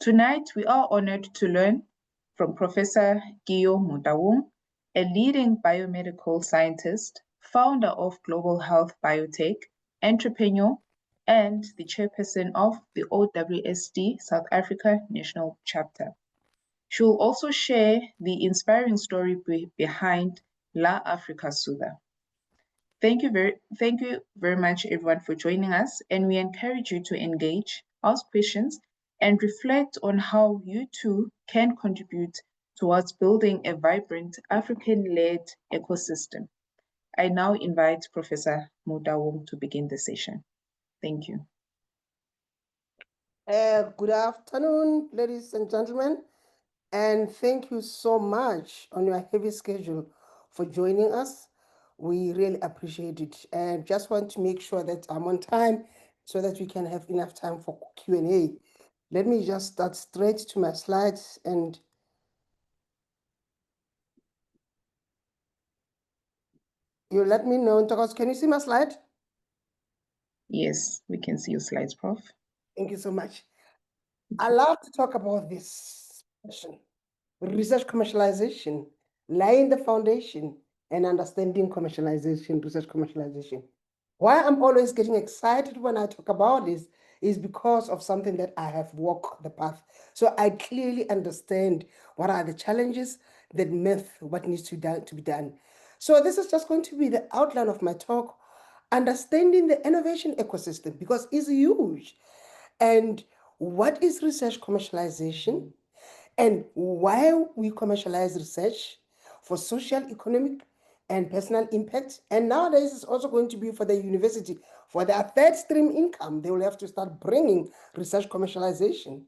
Tonight, we are honored to learn from Professor Guillaume Montawong, a leading biomedical scientist, founder of Global Health Biotech, entrepreneur, and the chairperson of the OWSD South Africa National Chapter. She will also share the inspiring story behind La Africa Suda. Thank you very much, everyone, for joining us, and we encourage you to engage, ask questions, and reflect on how you too can contribute towards building a vibrant African-led ecosystem. I now invite Professor Montawong to begin the session. Thank you. Good afternoon, ladies and gentlemen, and thank you so much on your heavy schedule for joining us. We really appreciate it, and just want to make sure that I'm on time so that we can have enough time for Q&A. Let me just start straight to my slides, and you let me know. Can you see my slide? Yes, we can see your slides, Prof. Thank you so much. I love to talk about this session, research commercialization, laying the foundation and understanding commercialization, research commercialization. Why I'm always getting excited when I talk about this is because of something that I have walked the path. So I clearly understand what are the challenges, the myth, what needs to be done. So this is just going to be the outline of my talk, understanding the innovation ecosystem, because it's huge. And what is research commercialization? And why we commercialize research for social, economic, and personal impact. And nowadays it's also going to be for the university. For their third stream income, they will have to start bringing research commercialization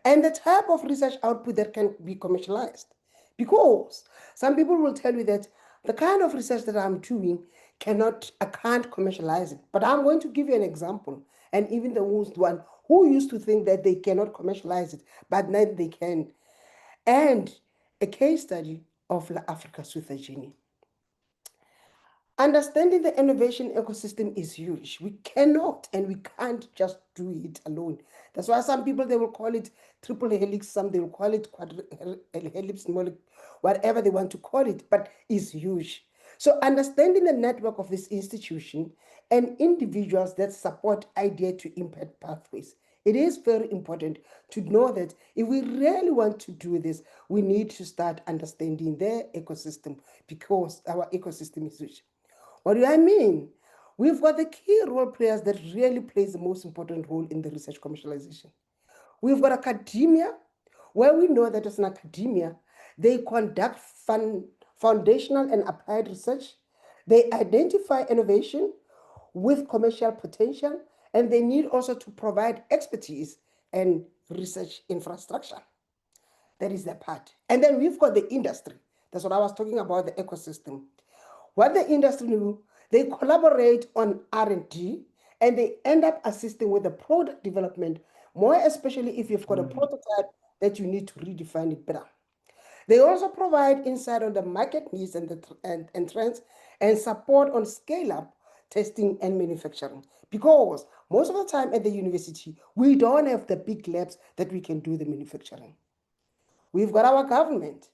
and the type of research output that can be commercialized. Because some people will tell you that the kind of research that I'm doing I can't commercialize it. But I'm going to give you an example. And even the worst one who used to think that they cannot commercialize it, but now they can. And a case study of La Africa Suda journey. Understanding the innovation ecosystem is huge. We cannot and we can't just do it alone. That's why some people, they will call it triple helix, some they will call it helix, whatever they want to call it, but it's huge. So understanding the network of this institution and individuals that support idea to impact pathways. It is very important to know that if we really want to do this, we need to start understanding their ecosystem because our ecosystem is huge. What do I mean? We've got the key role players that really plays the most important role in the research commercialization. We've got academia, where we know that as an academia, they conduct foundational and applied research. They identify innovation with commercial potential, and they need also to provide expertise and research infrastructure. That is their part. And then we've got the industry. That's what I was talking about, the ecosystem. What the industry do, they collaborate on R&D, and they end up assisting with the product development, more especially if you've got a prototype that you need to redefine it better. They also provide insight on the market needs and trends and support on scale-up, testing, and manufacturing. Because most of the time at the university, we don't have the big labs that we can do the manufacturing. We've got our government.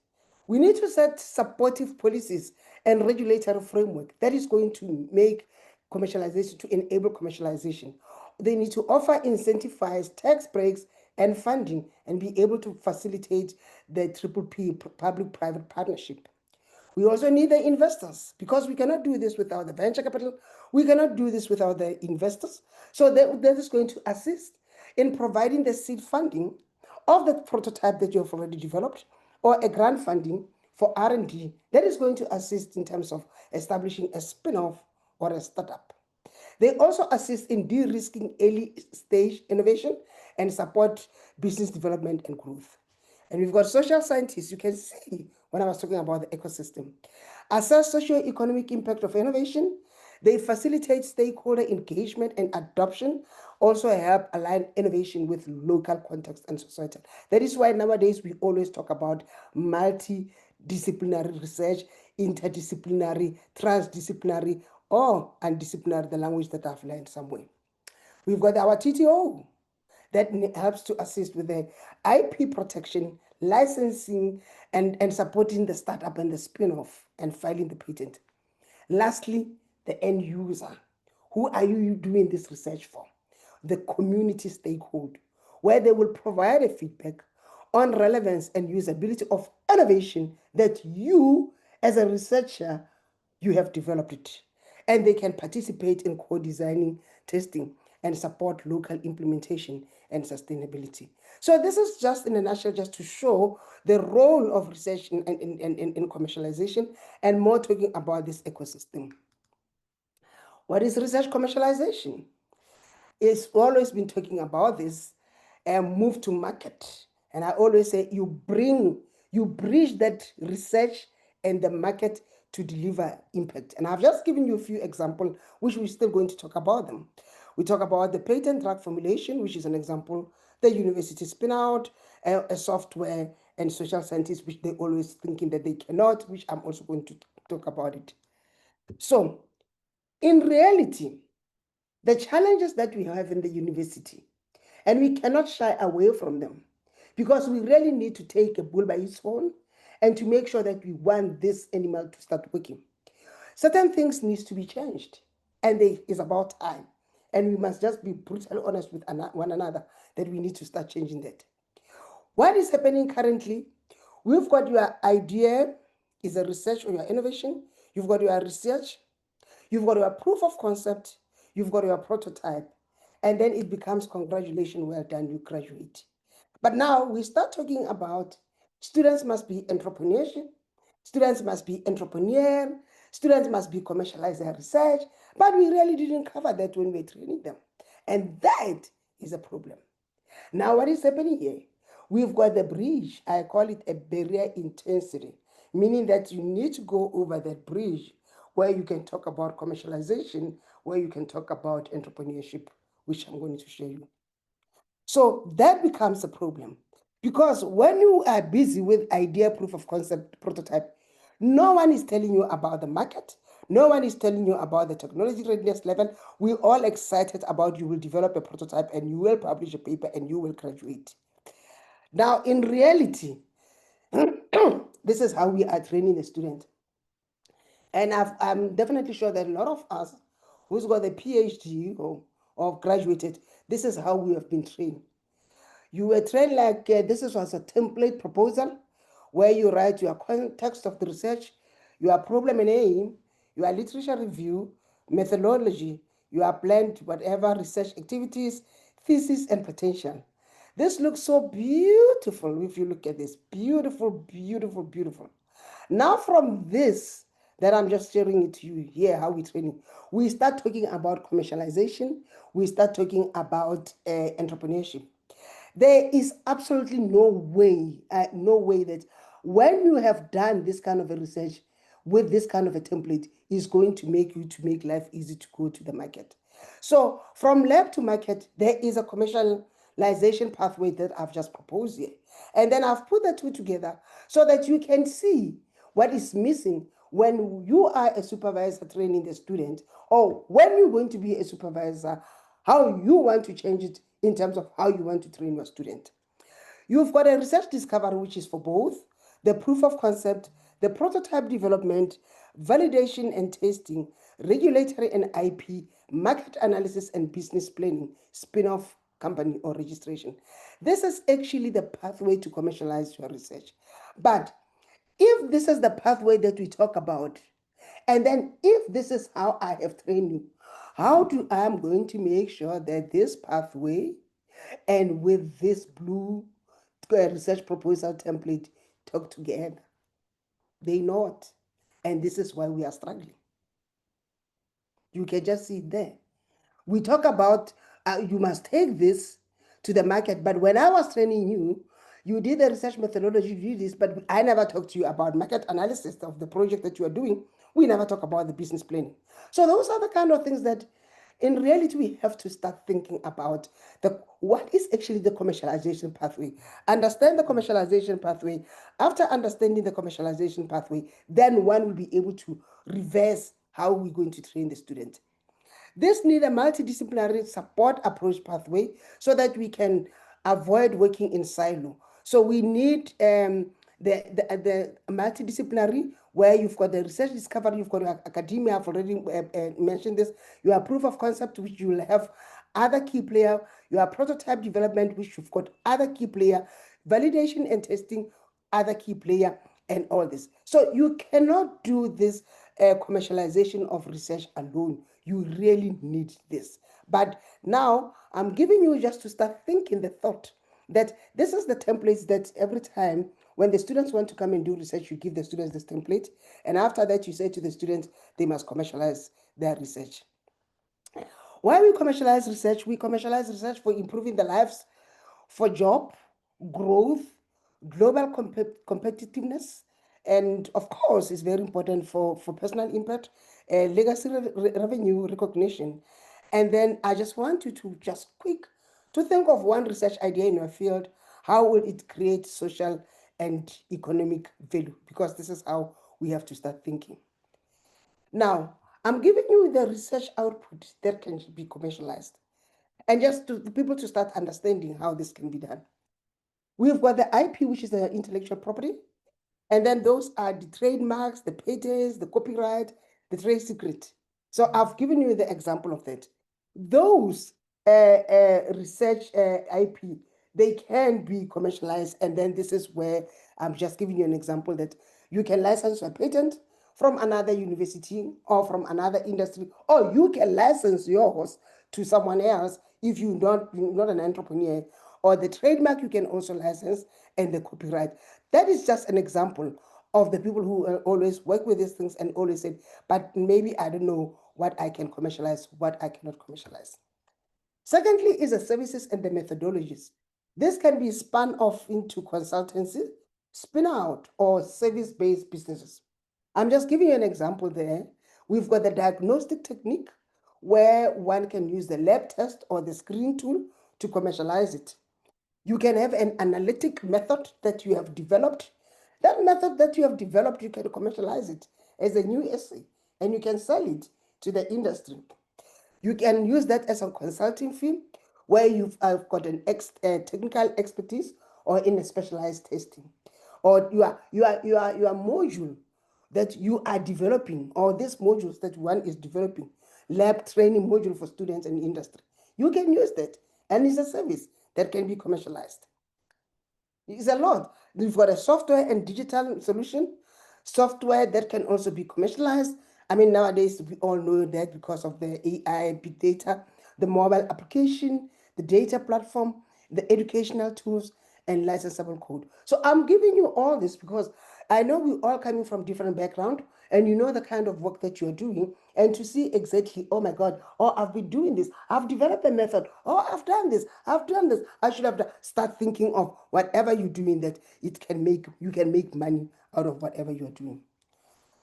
We need to set supportive policies and regulatory framework that is going to make commercialization, to enable commercialization. They need to offer incentivized tax breaks and funding and be able to facilitate the PPP, public-private partnership. We also need the investors because we cannot do this without the venture capital. We cannot do this without the investors. So that is going to assist in providing the seed funding of the prototype that you have already developed, or a grant funding for R&D that is going to assist in terms of establishing a spin-off or a startup. They also assist in de-risking early stage innovation and support business development and growth. And we've got social scientists. You can see when I was talking about the ecosystem. Assess socio-economic impact of innovation. They facilitate stakeholder engagement and adoption, also help align innovation with local context and society. That is why nowadays we always talk about multidisciplinary research, interdisciplinary, transdisciplinary, or undisciplinary, the language that I've learned somewhere. We've got our TTO. that helps to assist with the IP protection, licensing, and supporting the startup and the spin-off and filing the patent. Lastly, the end user. Who are you doing this research for? The community stakeholder, where they will provide a feedback on relevance and usability of innovation that you, as a researcher, you have developed it. And they can participate in co-designing, testing, and support local implementation and sustainability. So this is just in a nutshell, just to show the role of research in commercialization, and more talking about this ecosystem. What is research commercialization? It's always been talking about this and move to market. And I always say you bridge that research and the market to deliver impact. And I've just given you a few examples, which we're still going to talk about them. We talk about the patent drug formulation, which is an example, the university spin out, a software, and social scientists, which they're always thinking that they cannot, which I'm also going to talk about it. So in reality, the challenges that we have in the university, and we cannot shy away from them, because we really need to take a bull by its horn and to make sure that we want this animal to start working. Certain things needs to be changed, and it's about time. And we must just be brutally honest with one another that we need to start changing that. What is happening currently? We've got your idea is a research or your innovation. You've got your research. You've got your proof of concept. You've got your prototype. And then it becomes congratulations, well done, you graduate. But now we start talking about students must be entrepreneurship, students must be entrepreneur, students must be commercialize their research, but we really didn't cover that when we're training them. And that is a problem. Now what is happening here? We've got the bridge, I call it a barrier intensity, meaning that you need to go over that bridge where you can talk about commercialization, where you can talk about entrepreneurship, which I'm going to show you. So that becomes a problem, because when you are busy with idea, proof of concept, prototype, no one is telling you about the market. No one is telling you about the technology readiness level. We're all excited about you will develop a prototype and you will publish a paper and you will graduate. Now, in reality, this is how we are training the student. And I'm definitely sure that a lot of us who's got a PhD or graduated, this is how we have been trained. You were trained like this was a template proposal where you write your context of the research, your problem and aim, your literature review, methodology, your planned whatever research activities, thesis, and potential. This looks so beautiful if you look at this. Beautiful, beautiful, beautiful. Now from this, that I'm just sharing it to you here, how we training, we start talking about commercialization, we start talking about entrepreneurship. There is absolutely no way that when you have done this kind of a research with this kind of a template is going to make you to make life easy to go to the market. So from lab to market, there is a commercialization pathway that I've just proposed here. And then I've put the two together so that you can see what is missing when you are a supervisor training the student, or when you're going to be a supervisor, how you want to change it in terms of how you want to train your student. You've got a research discovery, which is for both the proof of concept, the prototype development, validation and testing, regulatory and IP, market analysis and business planning, spin-off company or registration. This is actually the pathway to commercialize your research. But if this is the pathway that we talk about, and then if this is how I have trained you, how do I am going to make sure that this pathway and with this blue research proposal template talk together? They not. And this is why we are struggling. You can just see it there. We talk about you must take this to the market, but when I was training you, you did the research methodology, you did this, but I never talked to you about market analysis of the project that you are doing. We never talk about the business planning. So those are the kind of things that in reality we have to start thinking about what is actually the commercialization pathway. Understand the commercialization pathway. After understanding the commercialization pathway, then one will be able to reverse how we're going to train the student. This need a multidisciplinary support approach pathway so that we can avoid working in silo. So we need the multidisciplinary, where you've got the research discovery, you've got academia. I've already mentioned this. You have proof of concept, which you will have other key player. You have prototype development, which you've got other key player. Validation and testing, other key player, and all this. So you cannot do this commercialization of research alone. You really need this. But now I'm giving you just to start thinking the thought that this is the templates that every time when the students want to come and do research, you give the students this template. And after that, you say to the students, they must commercialize their research. Why we commercialize research? We commercialize research for improving the lives, for job, growth, global competitiveness, and of course, it's very important for personal impact, legacy revenue recognition. And then I just want you to just quick to think of one research idea in your field. How will it create social and economic value? Because this is how we have to start thinking. Now, I'm giving you the research output that can be commercialized, and just to the people to start understanding how this can be done. We've got the IP, which is the intellectual property, and then those are the trademarks, the patents, the copyright, the trade secret. So I've given you the example of that. Those research IP, they can be commercialized, and then this is where I'm just giving you an example that you can license a patent from another university or from another industry, or you can license yours to someone else if you're not an entrepreneur, or the trademark you can also license, and the copyright. That is just an example of the people who always work with these things and always say, but maybe I don't know what I can commercialize, what I cannot commercialize. Secondly is the services and the methodologies. This can be spun off into consultancy, spin out, or service-based businesses. I'm just giving you an example there. We've got the diagnostic technique where one can use the lab test or the screen tool to commercialize it. You can have an analytic method that you have developed. That method that you have developed, you can commercialize it as a new essay and you can sell it to the industry. You can use that as a consulting fee where you've got an technical expertise or in a specialized testing. Or your module that you are developing, or these modules that one is developing, lab training module for students and industry. You can use that, and it's a service that can be commercialized. It's a lot. We've got a software and digital solution, software that can also be commercialized. I mean, nowadays we all know that because of the AI, big data, the mobile application, the data platform, the educational tools, and licensable code. So I'm giving you all this because I know we're all coming from different background, and you know the kind of work that you're doing, and to see exactly, oh my God, oh, I've been doing this, I've developed a method, oh, I've done this, I should have done. Start thinking of whatever you're doing that you can make money out of whatever you're doing.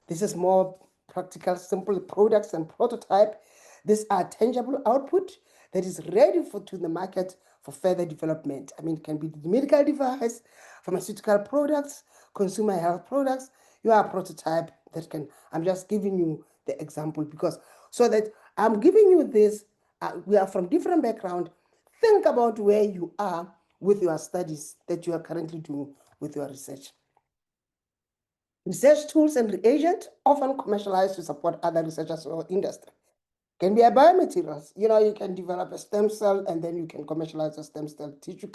This is more practical, simple products and prototype. These are tangible output that is ready to the market for further development. I mean, it can be the medical device, pharmaceutical products, consumer health products. You are a prototype that can, I'm just giving you the example because, so that I'm giving you this, we are from different background. Think about where you are with your studies that you are currently doing with your research. Research tools and reagents often commercialized to support other researchers or industry. Can be a biomaterials. You can develop a stem cell and then you can commercialize a stem cell tissue.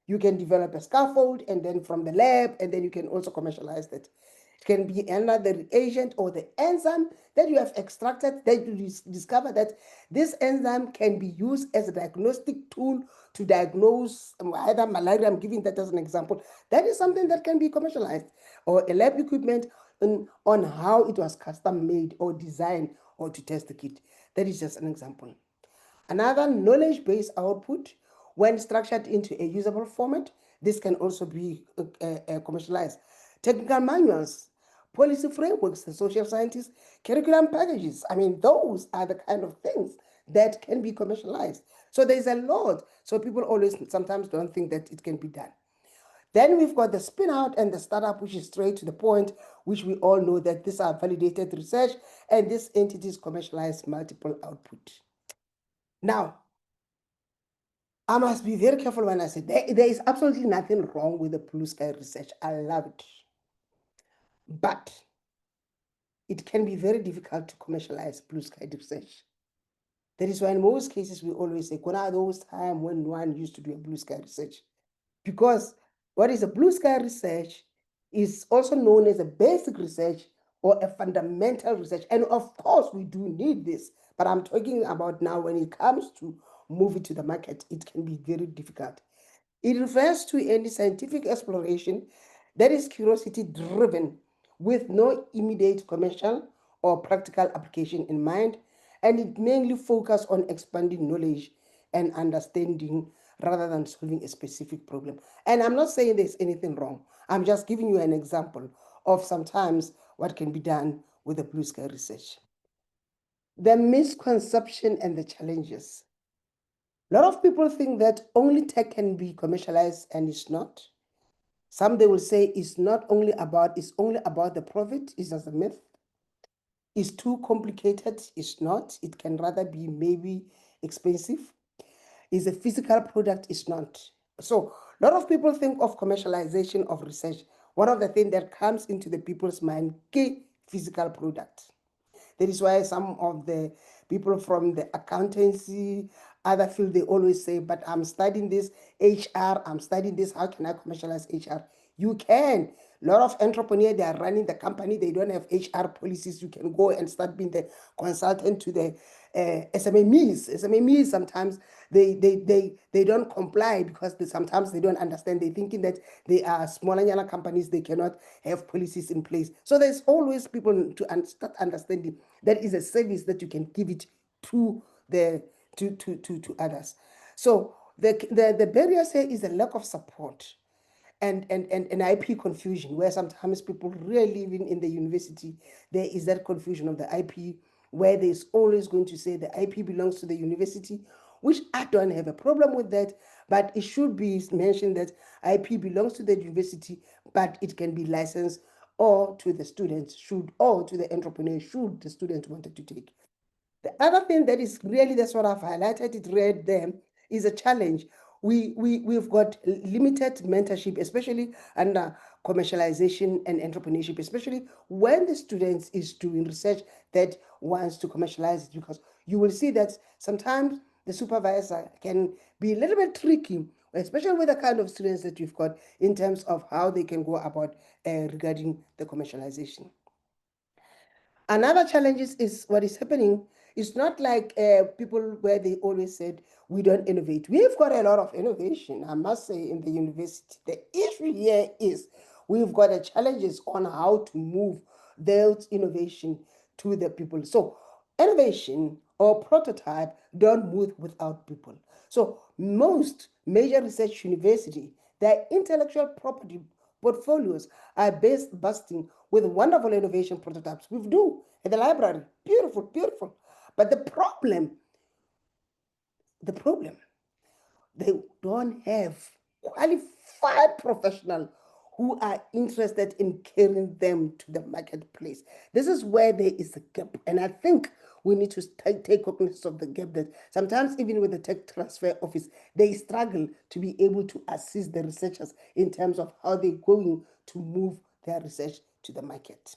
You can develop a scaffold and then from the lab, and then you can also commercialize that. It can be another reagent or the enzyme that you have extracted, that you discover that this enzyme can be used as a diagnostic tool to diagnose either malaria. I'm giving that as an example. That is something that can be commercialized, or a lab equipment on how it was custom made or designed or to test the kit. That is just an example. Another knowledge-based output, when structured into a usable format, this can also be commercialized. Technical manuals, policy frameworks, the social scientists, curriculum packages. I mean, those are the kind of things that can be commercialized. So there's a lot. So people always sometimes don't think that it can be done. Then we've got the spin out and the startup, which is straight to the point, which we all know that these are validated research and these entities commercialize multiple output. Now, I must be very careful when I say there is absolutely nothing wrong with the blue sky research. I love it. But it can be very difficult to commercialize blue sky research. That is why in most cases we always say, when are those times when one used to do a blue sky research? Because what is a blue sky research is also known as a basic research or a fundamental research. And of course, we do need this. But I'm talking about now when it comes to move it to the market, it can be very difficult. It refers to any scientific exploration that is curiosity driven with no immediate commercial or practical application in mind, and it mainly focuses on expanding knowledge and understanding rather than solving a specific problem. And I'm not saying there's anything wrong. I'm just giving you an example of sometimes what can be done with the blue sky research. The misconception and the challenges. A lot of people think that only tech can be commercialized, and it's not. Some they will say it's only about the profit. It's just a myth. It's too complicated. It's not. It can rather be maybe expensive. Is a physical product. It's not. So a lot of people think of commercialization of research. One of the things that comes into the people's mind, key physical product. That is why some of the people from the accountancy, other field, they always say, but I'm studying this HR, I'm studying this, how can I commercialize HR? You can. A lot of entrepreneurs, they are running the company, they don't have HR policies. You can go and start being the consultant to the SMEs. SMEs sometimes they don't comply because sometimes they don't understand. They're thinking that they are smaller yana companies, they cannot have policies in place. So there's always people to start understanding that is a service that you can give it to the to others. So the barriers here is the lack of support and IP confusion, where sometimes people really even in the university, there is that confusion of the IP, where there's always going to say the IP belongs to the university, which I don't have a problem with that, but it should be mentioned that IP belongs to the university, but it can be licensed or to the students or to the entrepreneur should the student wanted to take. The other thing that is really, that's what I've highlighted, it read them, is a challenge. We've got limited mentorship, especially under commercialization and entrepreneurship, especially when the student is doing research that wants to commercialize it, because you will see that sometimes the supervisor can be a little bit tricky, especially with the kind of students that you've got in terms of how they can go about regarding the commercialization. Another challenge is what is happening. It's not like people where they always said we don't innovate. We've got a lot of innovation, I must say, in the university. The issue here is we've got the challenges on how to move those innovation to the people. So innovation or prototype don't move without people. So most major research university, their intellectual property portfolios are based busting with wonderful innovation prototypes. We do at the library. Beautiful, beautiful. But the problem, they don't have qualified professionals who are interested in carrying them to the marketplace. This is where there is a gap. And I think we need to take cognizance of the gap that sometimes even with the tech transfer office, they struggle to be able to assist the researchers in terms of how they're going to move their research to the market.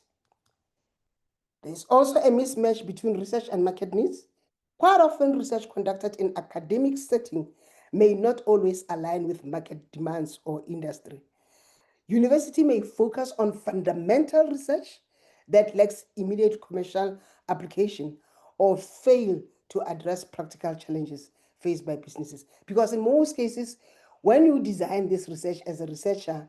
There's also a mismatch between research and market needs. Quite often, research conducted in academic setting may not always align with market demands or industry. University may focus on fundamental research that lacks immediate commercial application or fail to address practical challenges faced by businesses. Because in most cases, when you design this research as a researcher,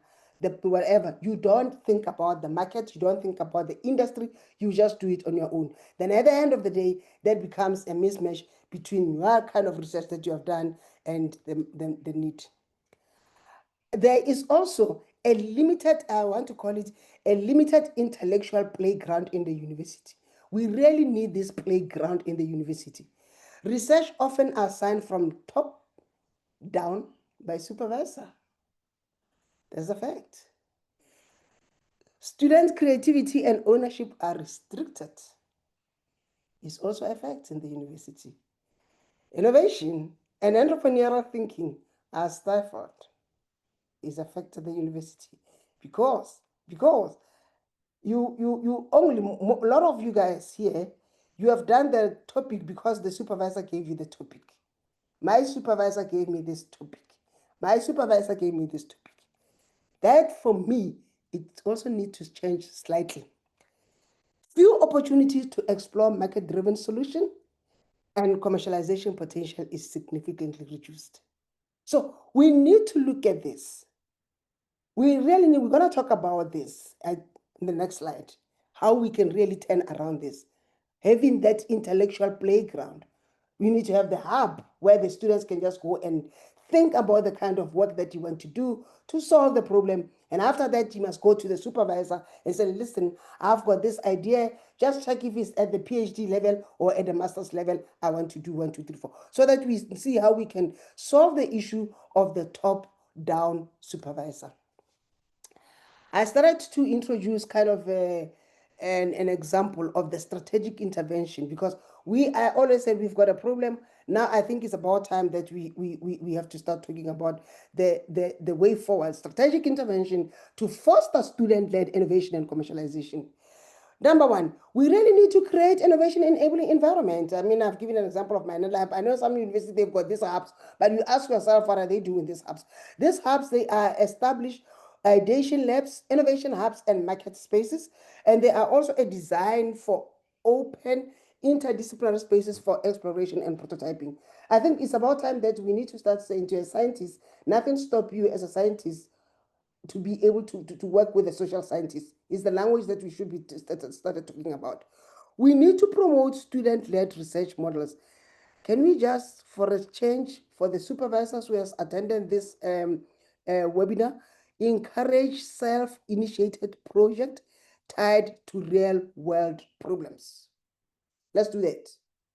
whatever, you don't think about the market, you don't think about the industry, you just do it on your own. Then at the end of the day, that becomes a mismatch between your kind of research that you have done and the need. There is also a limited, I want to call it a limited intellectual playground in the university. We really need this playground in the university. Research often assigned from top down by supervisor. That's a fact. Student creativity and ownership are restricted. It's also a fact in the university. Innovation and entrepreneurial thinking are stifled is affected the university because you only a lot of you guys here, you have done the topic because the supervisor gave you the topic. My supervisor gave me this topic. My supervisor gave me this topic. That for me, it also needs to change slightly. Few opportunities to explore market-driven solution and commercialization potential is significantly reduced. So we need to look at this. We're going to talk about this in the next slide, how we can really turn around this. Having that intellectual playground, we need to have the hub where the students can just go and think about the kind of work that you want to do to solve the problem. And after that, you must go to the supervisor and say, listen, I've got this idea. Just check if it's at the PhD level or at the master's level. I want to do 1, 2, 3, 4. So that we see how we can solve the issue of the top-down supervisor. I started to introduce kind of an example of the strategic intervention because I always said we've got a problem. Now I think it's about time that we have to start talking about the way forward, strategic intervention to foster student-led innovation and commercialization. Number one, we really need to create innovation enabling environment. I mean, I've given an example of my lab. I know some universities, they've got these hubs, but you ask yourself, what are they doing these hubs? These hubs, they are established ideation labs, innovation hubs, and market spaces. And they are also a design for open interdisciplinary spaces for exploration and prototyping. I think it's about time that we need to start saying to a scientist, nothing stop you as a scientist to be able to work with a social scientist. Is the language that we should be started talking about. We need to promote student-led research models. Can we just, for a change, for the supervisors who has attended this webinar, encourage self-initiated project tied to real-world problems? Let's do that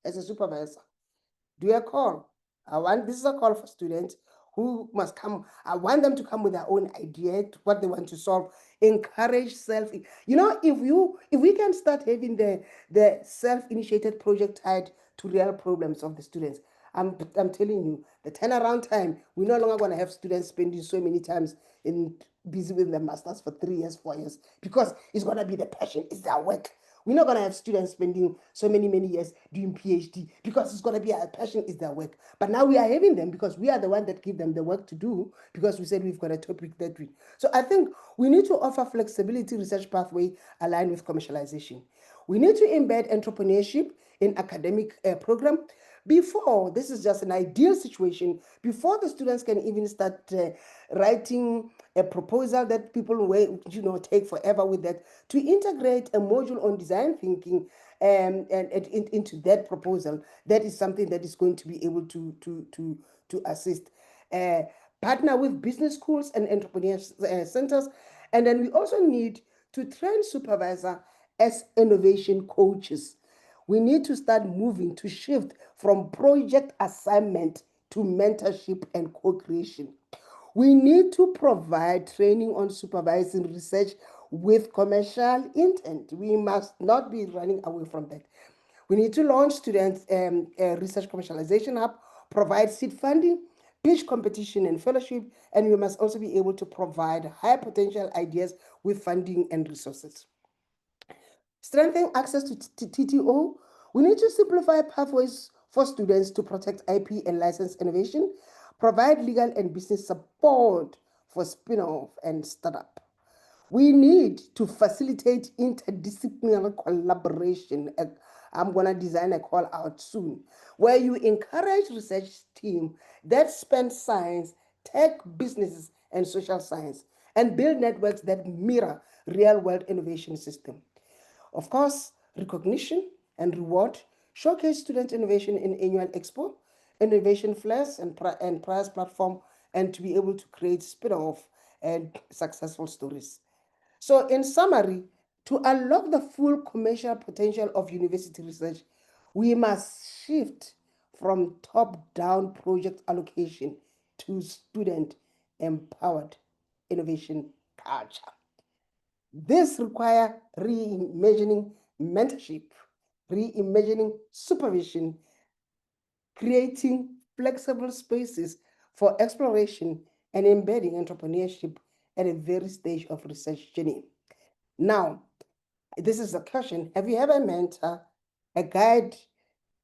as a supervisor. Do a call. This is a call for students who must come. I want them to come with their own idea, what they want to solve. Encourage if we can start having the self-initiated project tied to real problems of the students, I'm telling you, the turnaround time, we're no longer going to have students spending so many times busy with their masters for 3 years, 4 years, because it's going to be the passion, it's their work. We're not going to have students spending so many years doing PhD because it's going to be our passion is their work. But now we are having them because we are the one that give them the work to do because we said we've got a topic that we. So I think we need to offer flexibility research pathway aligned with commercialization. We need to embed entrepreneurship in academic program. Before, this is just an ideal situation, before the students can even start writing a proposal that people will take forever with that, to integrate a module on design thinking and into that proposal, that is something that is going to be able to assist. Partner with business schools and entrepreneur centers. And then we also need to train supervisor as innovation coaches. We need to start moving to shift from project assignment to mentorship and co-creation. We need to provide training on supervising research with commercial intent. We must not be running away from that. We need to launch students research commercialization hub, provide seed funding, pitch competition and fellowship, and we must also be able to provide high potential ideas with funding and resources. Strengthen access to TTO. We need to simplify pathways for students to protect IP and license innovation, provide legal and business support for spin-off and startup. We need to facilitate interdisciplinary collaboration. I'm going to design a call out soon, where you encourage research team that spend science, tech, businesses, and social science, and build networks that mirror real-world innovation system. Of course, recognition and reward, showcase student innovation in annual expo, innovation flares and prize platform, and to be able to create spin-off and successful stories. So in summary, to unlock the full commercial potential of university research, we must shift from top-down project allocation to student-empowered innovation culture. This requires reimagining mentorship, reimagining supervision, creating flexible spaces for exploration and embedding entrepreneurship at a very stage of research journey. Now, this is the question. Have you ever mentor, a guide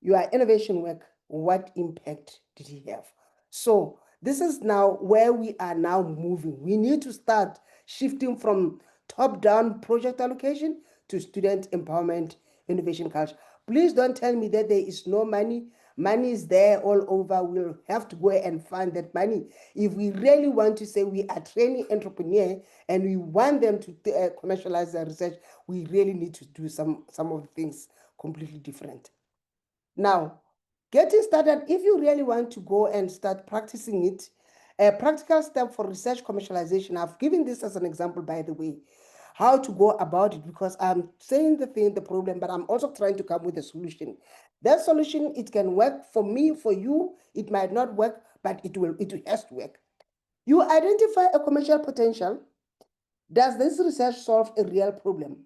your innovation work? What impact did he have? So this is now where we are now moving. We need to start shifting from top-down project allocation to student empowerment innovation culture. Please don't tell me that there is no money. Money is there all over. We'll have to go and find that money. If we really want to say we are training entrepreneur and we want them to commercialize their research, we really need to do some of the things completely different. Now, getting started, if you really want to go and start practicing it, a practical step for research commercialization, I've given this as an example, by the way, how to go about it, because I'm saying the problem, but I'm also trying to come with a solution. That solution, it can work for me, for you, it might not work, but it has to work. You identify a commercial potential. Does this research solve a real problem?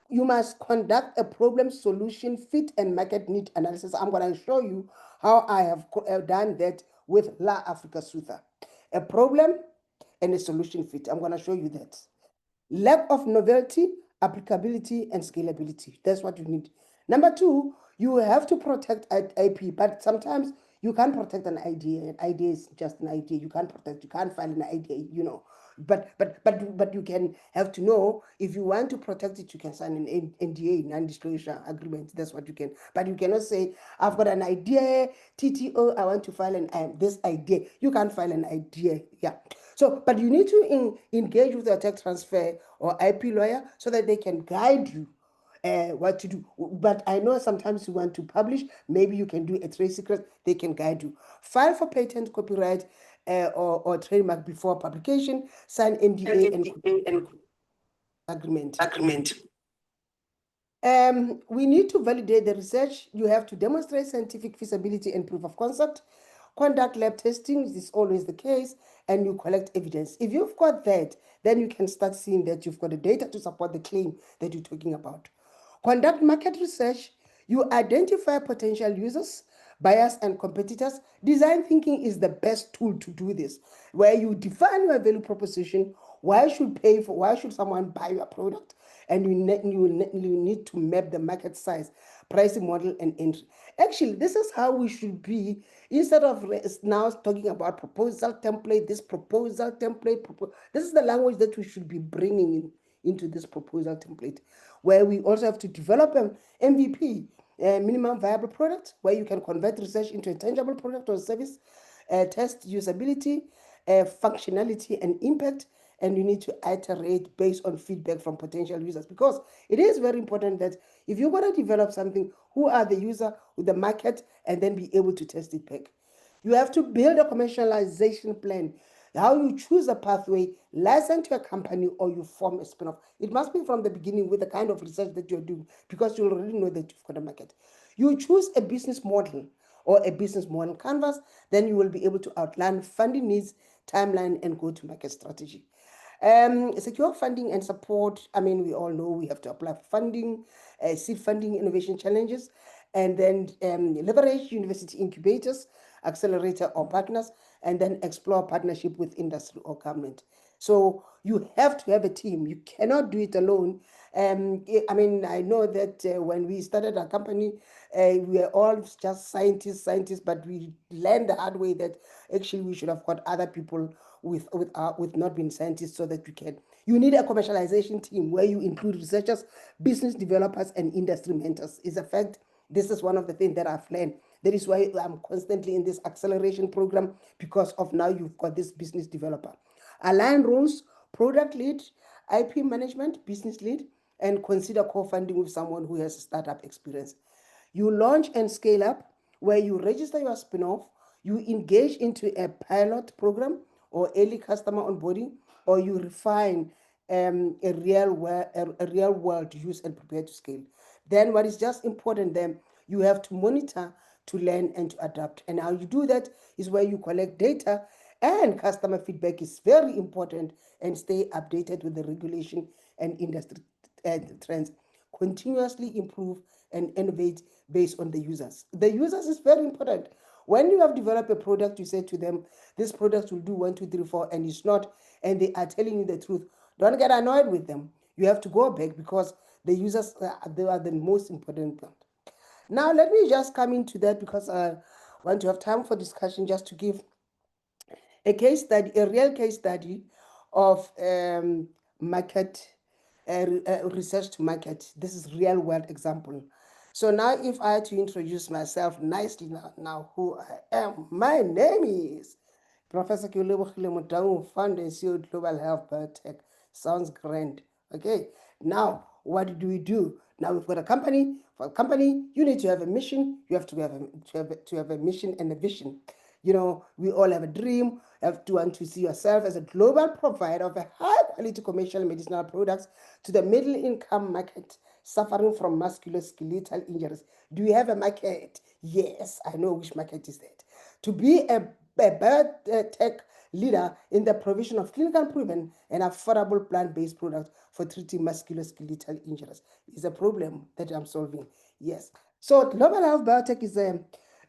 You must conduct a problem solution fit and market need analysis. I'm going to show you how I have done that with La Africa Sutha. A problem and a solution fit. I'm going to show you that. Lack of novelty, applicability, and scalability. That's what you need. Number two, you have to protect IP, but sometimes you can't protect an idea. An idea is just an idea. You can't protect, you can't file an idea, you know. But you can have to know, if you want to protect it, you can sign an NDA, non-disclosure agreement. That's what you can. But you cannot say, I've got an idea, TTO, I want to file this idea. You can't file an idea. Yeah. So, but you need to engage with your tech transfer or IP lawyer so that they can guide you what to do. But I know sometimes you want to publish, maybe you can do a trade secret, they can guide you. File for patent, copyright, or trademark before publication, sign NDA and agreement. We need to validate the research. You have to demonstrate scientific feasibility and proof of concept. Conduct lab testing is always the case, and you collect evidence. If you've got that, then you can start seeing that you've got the data to support the claim that you're talking about. Conduct market research. You identify potential users, buyers, and competitors. Design thinking is the best tool to do this, where you define your value proposition. Why should someone buy your product? And you need to map the market size, pricing model, and entry. Actually, this is how we should be, instead of now talking about proposal template, this is the language that we should be bringing into this proposal template, where we also have to develop an MVP, minimum viable product, where you can convert research into a tangible product or service, test usability, functionality, and impact. And you need to iterate based on feedback from potential users, because it is very important that if you're going to develop something, who are the user, with the market, and then be able to test it back. You have to build a commercialization plan, how you choose a pathway, license to a company, or you form a spin-off. It must be from the beginning with the kind of research that you're doing, because you already know that you've got a market. You choose a business model or a business model canvas, then you will be able to outline funding needs, timeline, and go-to-market strategy. Secure funding and support. I mean, we all know we have to apply for funding, seed funding, innovation challenges, and then leverage university incubators, accelerator or partners, and then explore partnership with industry or government. So you have to have a team. You cannot do it alone. I mean, I know that when we started our company, we were all just scientists, but we learned the hard way that actually we should have got other people with not being scientists, so that you need a commercialization team where you include researchers, business developers, and industry mentors. Is a fact. This is one of the things that I've learned. That is why I'm constantly in this acceleration program, because of now you've got this business developer. Align roles, product lead, IP management, business lead, and consider co-funding with someone who has startup experience. You launch and scale up, where you register your spin-off, you engage into a pilot program or early customer onboarding, or you refine a real world use and prepare to scale. Then what is just important then, you have to monitor, to learn, and to adapt. And how you do that is where you collect data, and customer feedback is very important, and stay updated with the regulation and industry trends. Continuously improve and innovate based on the users. The users is very important. When you have developed a product, you say to them, this product will do 1, 2, 3, 4, and it's not, and they are telling you the truth. Don't get annoyed with them. You have to go back because the users, they are the most important part. Now, let me just come into that because I want to have time for discussion just to give a case study, a real case study of market research to market. This is real world example. So now if I had to introduce myself nicely now who I am, my name is Professor Kiulebogile Motaung, founder and CEO of Global Health Biotech. Sounds grand. Okay. Now, what do we do? Now we've got a company. For a company, you need to have a mission. You have to have a mission and a vision. You know, we all have a dream. You have to want to see yourself as a global provider of a high quality commercial medicinal products to the middle income market suffering from musculoskeletal injuries. Do you have a market? Yes, I know which market is that. To be a biotech leader in the provision of clinical proven and affordable plant-based products for treating musculoskeletal injuries is a problem that I'm solving. Yes. So Global Health Biotech is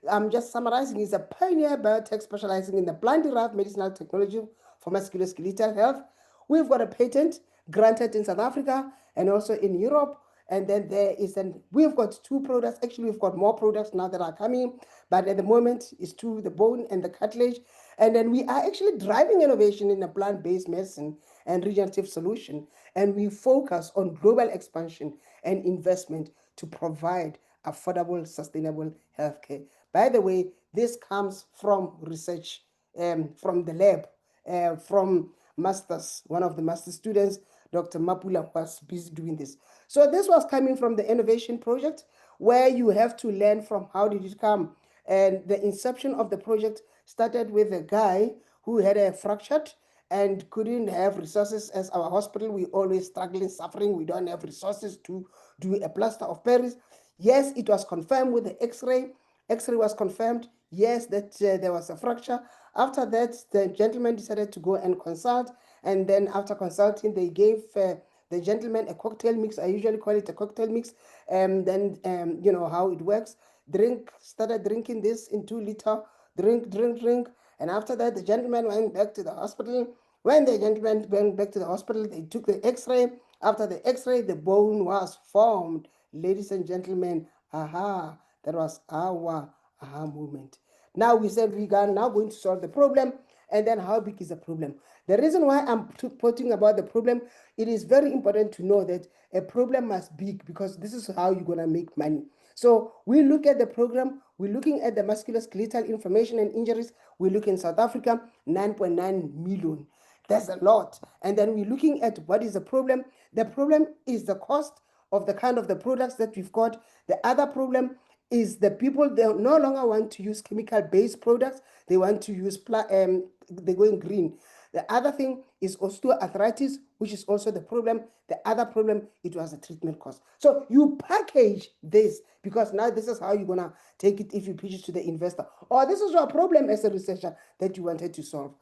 I'm just summarizing, is a pioneer biotech specializing in the plant-derived medicinal technology for musculoskeletal health. We've got a patent granted in South Africa and also in Europe. And then we've got 2 products. Actually, we've got more products now that are coming, but at the moment it's 2, the bone and the cartilage. And then we are actually driving innovation in the plant-based medicine and regenerative solution. And we focus on global expansion and investment to provide affordable, sustainable healthcare. By the way, this comes from research from the lab, from masters, one of the master students, Dr. Mapula, was busy doing this. So this was coming from the innovation project, where you have to learn from how did it come. And the inception of the project started with a guy who had a fractured and couldn't have resources. As our hospital, we always struggling, suffering. We don't have resources to do a plaster of Paris. Yes, it was confirmed with the X-ray. X-ray was confirmed, yes, that there was a fracture. After that, the gentleman decided to go and consult. And then after consulting, they gave the gentleman a cocktail mix. I usually call it a cocktail mix. And then, you know how it works. Started drinking this in 2 liter. Drink. And after that, the gentleman went back to the hospital. When the gentleman went back to the hospital, they took the X-ray. After the X-ray, the bone was formed. Ladies and gentlemen, aha, that was our aha moment. Now we said we are now going to solve the problem, and then how big is the problem? The reason why I'm talking about the problem, it is very important to know that a problem must be big, because this is how you're going to make money. So we look at the program, we're looking at the musculoskeletal inflammation and injuries. We look in South Africa, 9.9 million. That's a lot. And then we're looking at what is the problem. The problem is the cost of the kind of the products that we've got. The other problem is the people, they no longer want to use chemical-based products. They want to use, they're going green. The other thing is osteoarthritis, which is also the problem. The other problem, it was the treatment cost. So you package this, because now this is how you're going to take it if you pitch it to the investor. Or this is your problem as a researcher that you wanted to solve.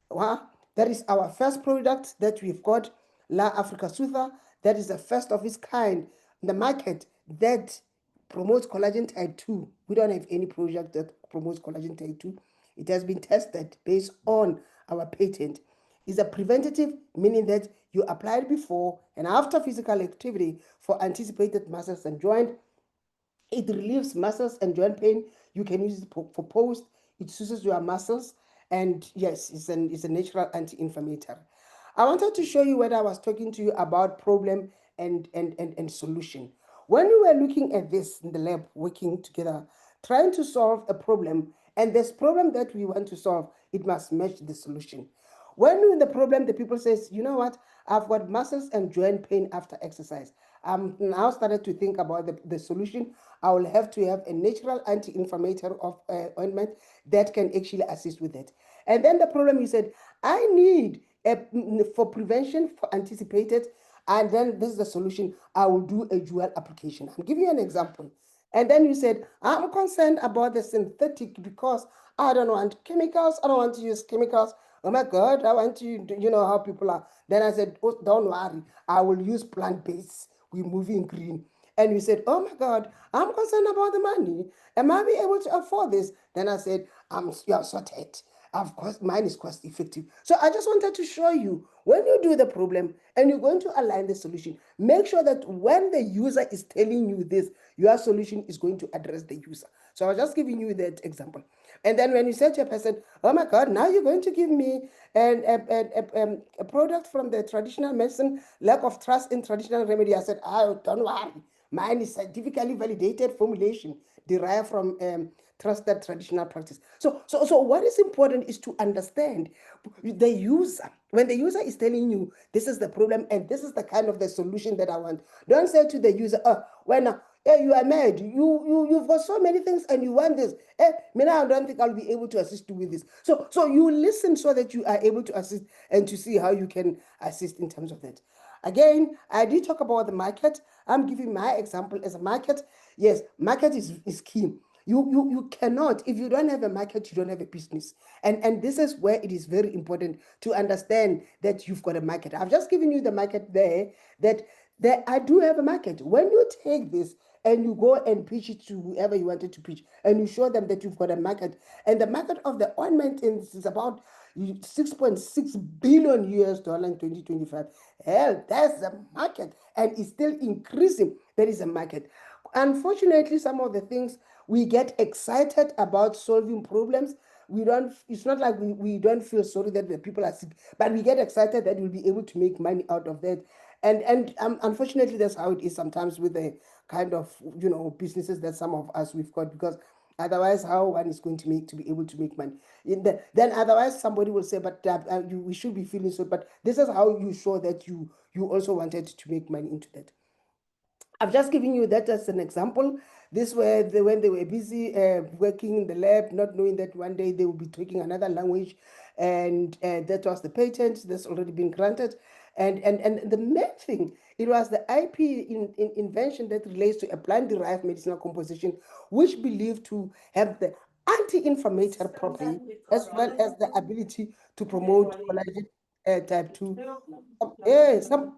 Well, that is our first product that we've got, La Africa Sutha. That is the first of its kind in the market that promotes collagen type 2. We don't have any project that promotes collagen type 2. It has been tested based on our patent. It's a preventative, meaning that you applied before and after physical activity for anticipated muscles and joint. It relieves muscles and joint pain. You can use it for post. It soothes your muscles. And yes, it's a natural anti-inflammatory. I wanted to show you when I was talking to you about problem and solution. When we were looking at this in the lab, working together, trying to solve a problem, and this problem that we want to solve, it must match the solution. When in the problem, the people says, you know what, I've got muscles and joint pain after exercise. I'm now started to think about the solution. I will have to have a natural anti-inflammatory of ointment that can actually assist with it. And then the problem, you said, I need for prevention, for anticipated, and then this is the solution. I will do a dual application. I'll give you an example. And then you said, I'm concerned about the synthetic because I don't want chemicals. I don't want to use chemicals. Oh my God, I want to, you know how people are. Then I said, oh, don't worry. I will use plant-based. We're moving green. and you said, "Oh my God, I'm concerned about the money. Am I be able to afford this?" Then I said, "You're sorted. Of course, mine is cost effective." So I just wanted to show you when you do the problem and you're going to align the solution, make sure that when the user is telling you this, your solution is going to address the user. So I was just giving you that example. And then when you say to a person, "Oh my God, now you're going to give me a product from the traditional medicine, lack of trust in traditional remedy," I said, "Oh, don't worry. Mine is scientifically validated formulation derived from trusted traditional practice." So what is important is to understand the user. When the user is telling you this is the problem and this is the kind of the solution that I want, don't say to the user, "Oh, when you are mad. You've got so many things and you want this. Me now I don't think I'll be able to assist you with this." So you listen so that you are able to assist and to see how you can assist in terms of that. Again, I did talk about the market. I'm giving my example as a market. Yes, market is key. You cannot, if you don't have a market, you don't have a business. And this is where it is very important to understand that you've got a market. I've just given you the market there, that I do have a market. When you take this and you go and pitch it to whoever you wanted to pitch, and you show them that you've got a market, and the market of the ointment is about 6.6 billion US dollar in 2025. Hell, that's a market, and it's still increasing. There is a market. Unfortunately, some of the things we get excited about solving problems. We don't, it's not like we don't feel sorry that the people are sick, but we get excited that we'll be able to make money out of that. And unfortunately, that's how it is sometimes with the kind of businesses that some of us we've got, because otherwise how one is going to make to be able to make money then otherwise somebody will say, "But we should be feeling so," but this is how you show that you also wanted to make money into that. I've just given you that as an example. This were when they were busy working in the lab, not knowing that one day they will be taking another language, and that was the patent that's already been granted. And the main thing, it was the IP in invention that relates to a plant-derived medicinal composition, which believed to have the anti-inflammatory property as well as the ability to promote collagen type 2. Yeah, some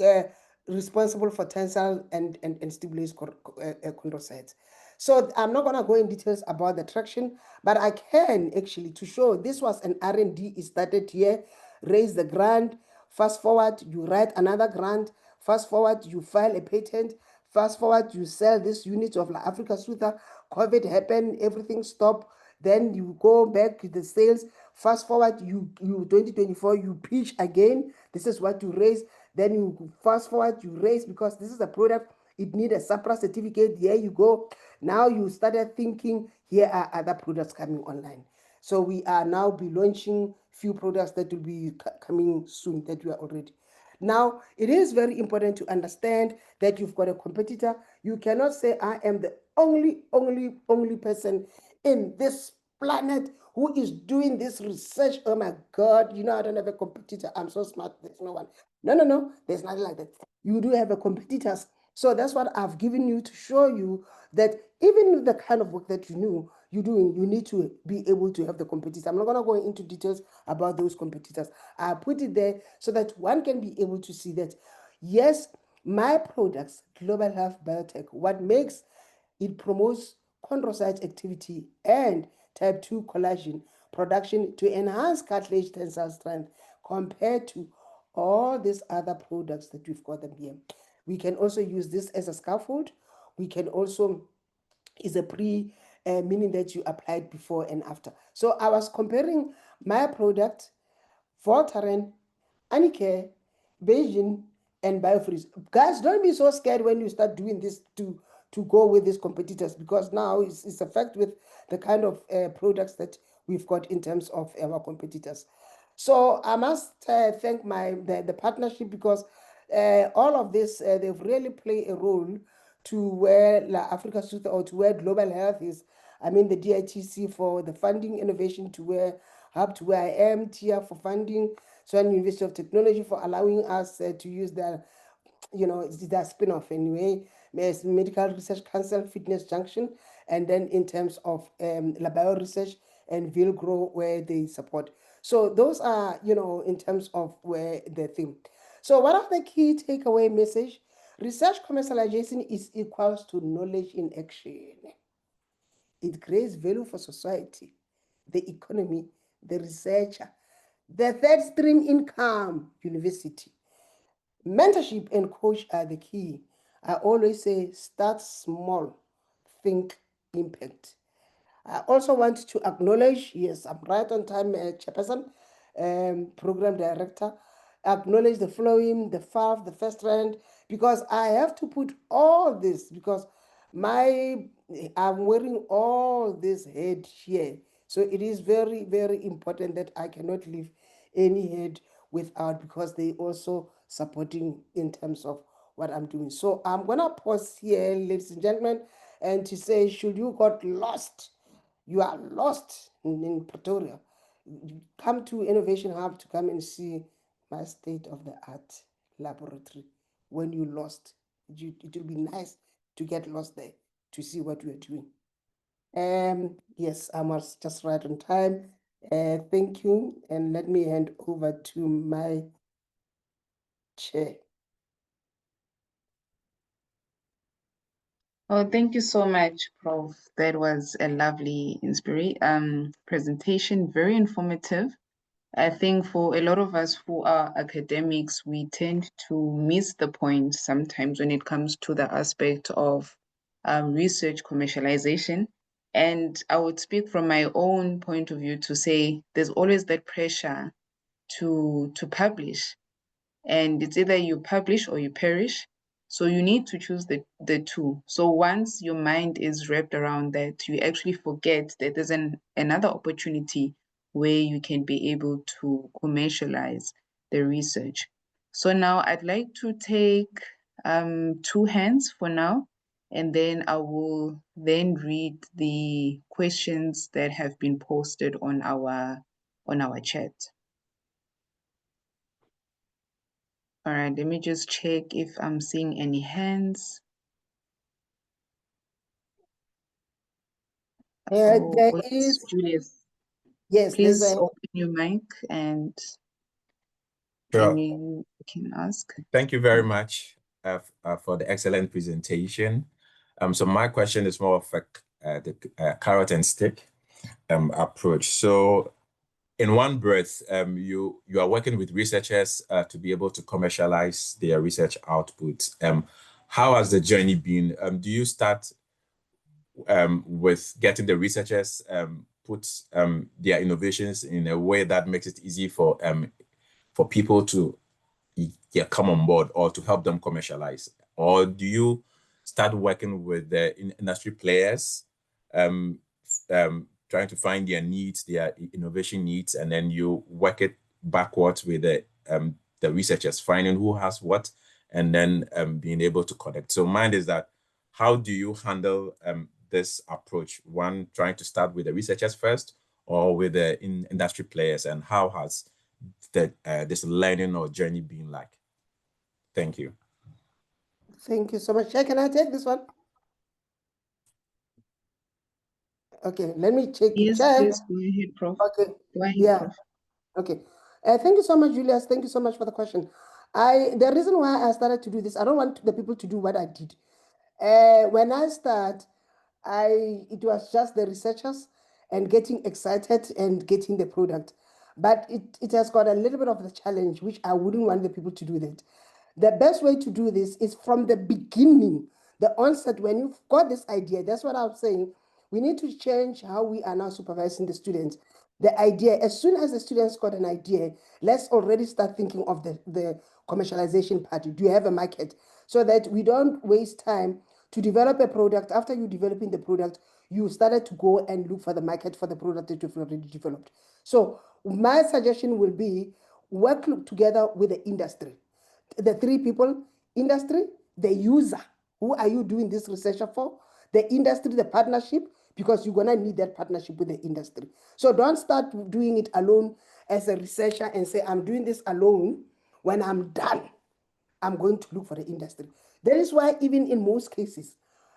uh, responsible for tensile and stimulus chondrocytes. So I'm not going to go in details about the traction, but I can actually to show this was an R&D started here, raise the grant, fast forward, you write another grant, fast forward, you file a patent, fast forward, you sell this unit of La Africa Sutha, COVID happened, everything stopped, then you go back to the sales, fast forward, you 2024, you pitch again, this is what you raise, then you fast forward, you raise, because this is a product, it need a SAPRA certificate, here you go. Now you started thinking, here are other products coming online. So we are now be launching few products that will be coming soon that we are already. Now, it is very important to understand that you've got a competitor. You cannot say, "I am the only person in this planet who is doing this research. Oh my God, I don't have a competitor. I'm so smart. There's no one." No, no, no. There's nothing like that. You do have a competitors. So that's what I've given you to show you that even with the kind of work that you're doing, you need to be able to have the competitors. I'm not going to go into details about those competitors. I put it there so that one can be able to see that, yes, my products, Global Health Biotech, what makes it promotes chondrocyte activity and type 2 collagen production to enhance cartilage tensile strength compared to all these other products that we've got them here. We can also use this as a scaffold. We can also, is a meaning that you applied before and after. So I was comparing my product, Voltaren, Anike, Beijing, and Biofreeze. Guys, don't be so scared when you start doing this to go with these competitors, because now it's a fact with the kind of products that we've got in terms of our competitors. So I must thank the partnership, because all of this, they've really played a role to where La Africa Sutha, or to where global health is. I mean, the DITC for the funding innovation to where Hub to where I am, TIA for funding, Swan University of Technology for allowing us to use their, it's their spin-off anyway, Medical Research Council, Fitness Junction, and then in terms of Labio Research and Vilgro, where they support. So those are, in terms of where the theme. So what are the key takeaway message? Research commercialization is equals to knowledge in action. It creates value for society, the economy, the researcher, the third stream income, university. Mentorship and coach are the key. I always say start small, think impact. I also want to acknowledge, yes, I'm right on time, Chairperson, Program Director. Acknowledge the flowing, the FAF, the first round, because I have to put all this because I'm wearing all this head here. So it is very, very important that I cannot leave any head without because they also supporting in terms of what I'm doing. So I'm gonna pause here, ladies and gentlemen, and to say, should you got lost, you are lost in Pretoria, come to Innovation Hub to come and see my state-of-the-art laboratory. When you lost, it will be nice to get lost there to see what we are doing. Yes, I was just right on time. Thank you, and let me hand over to my chair. Oh, thank you so much, Prof. That was a lovely presentation, very informative. I think for a lot of us who are academics, we tend to miss the point sometimes when it comes to the aspect of research commercialization. And I would speak from my own point of view to say there's always that pressure to publish, and it's either you publish or you perish. So you need to choose the two. So once your mind is wrapped around that, you actually forget that there's another opportunity where you can be able to commercialize the research. So now I'd like to take two hands for now, and then I will then read the questions that have been posted on our chat. All right, let me just check if I'm seeing any hands. There is, Julius. yes, there's Please a, open your mic and Sure. you can ask. Thank you very much for the excellent presentation. So my question is more of the carrot and stick approach. So in one breath, you are working with researchers to be able to commercialize their research output. How has the journey been? Do you start with getting the researchers put their innovations in a way that makes it easy for people to come on board or to help them commercialize? Or do you start working with the industry players, trying to find their needs, their innovation needs, and then you work it backwards with the researchers, finding who has what, and then being able to connect? So mine is that, how do you handle this approach? One, trying to start with the researchers first, or with the industry players, and how has this learning or journey been like? Thank you. Thank you so much. Can I take this one? Okay, let me check. Yes, Chair. please go ahead, Prof. Okay. Go ahead, Yeah. Prof. Okay. Thank you so much, Julius. Thank you so much for the question. The reason why I started to do this, I don't want the people to do what I did. When I start, it was just the researchers and getting excited and getting the product. But it has got a little bit of the challenge, which I wouldn't want the people to do that. The best way to do this is from the beginning, the onset, when you've got this idea. That's what I'm saying. We need to change how we are now supervising the students. The idea, as soon as the students got an idea, let's already start thinking of the commercialization part. Do you have a market? So that we don't waste time to develop a product. After you developing the product, you started to go and look for the market for the product that you've already developed. So my suggestion will be work together with the industry. The three people: industry, the user, who are you doing this research for, the industry, the partnership, because you're going to need that partnership with the industry. So don't start doing it alone as a researcher and say, I'm doing this alone. When I'm done, I'm going to look for the industry. That is why even in most cases,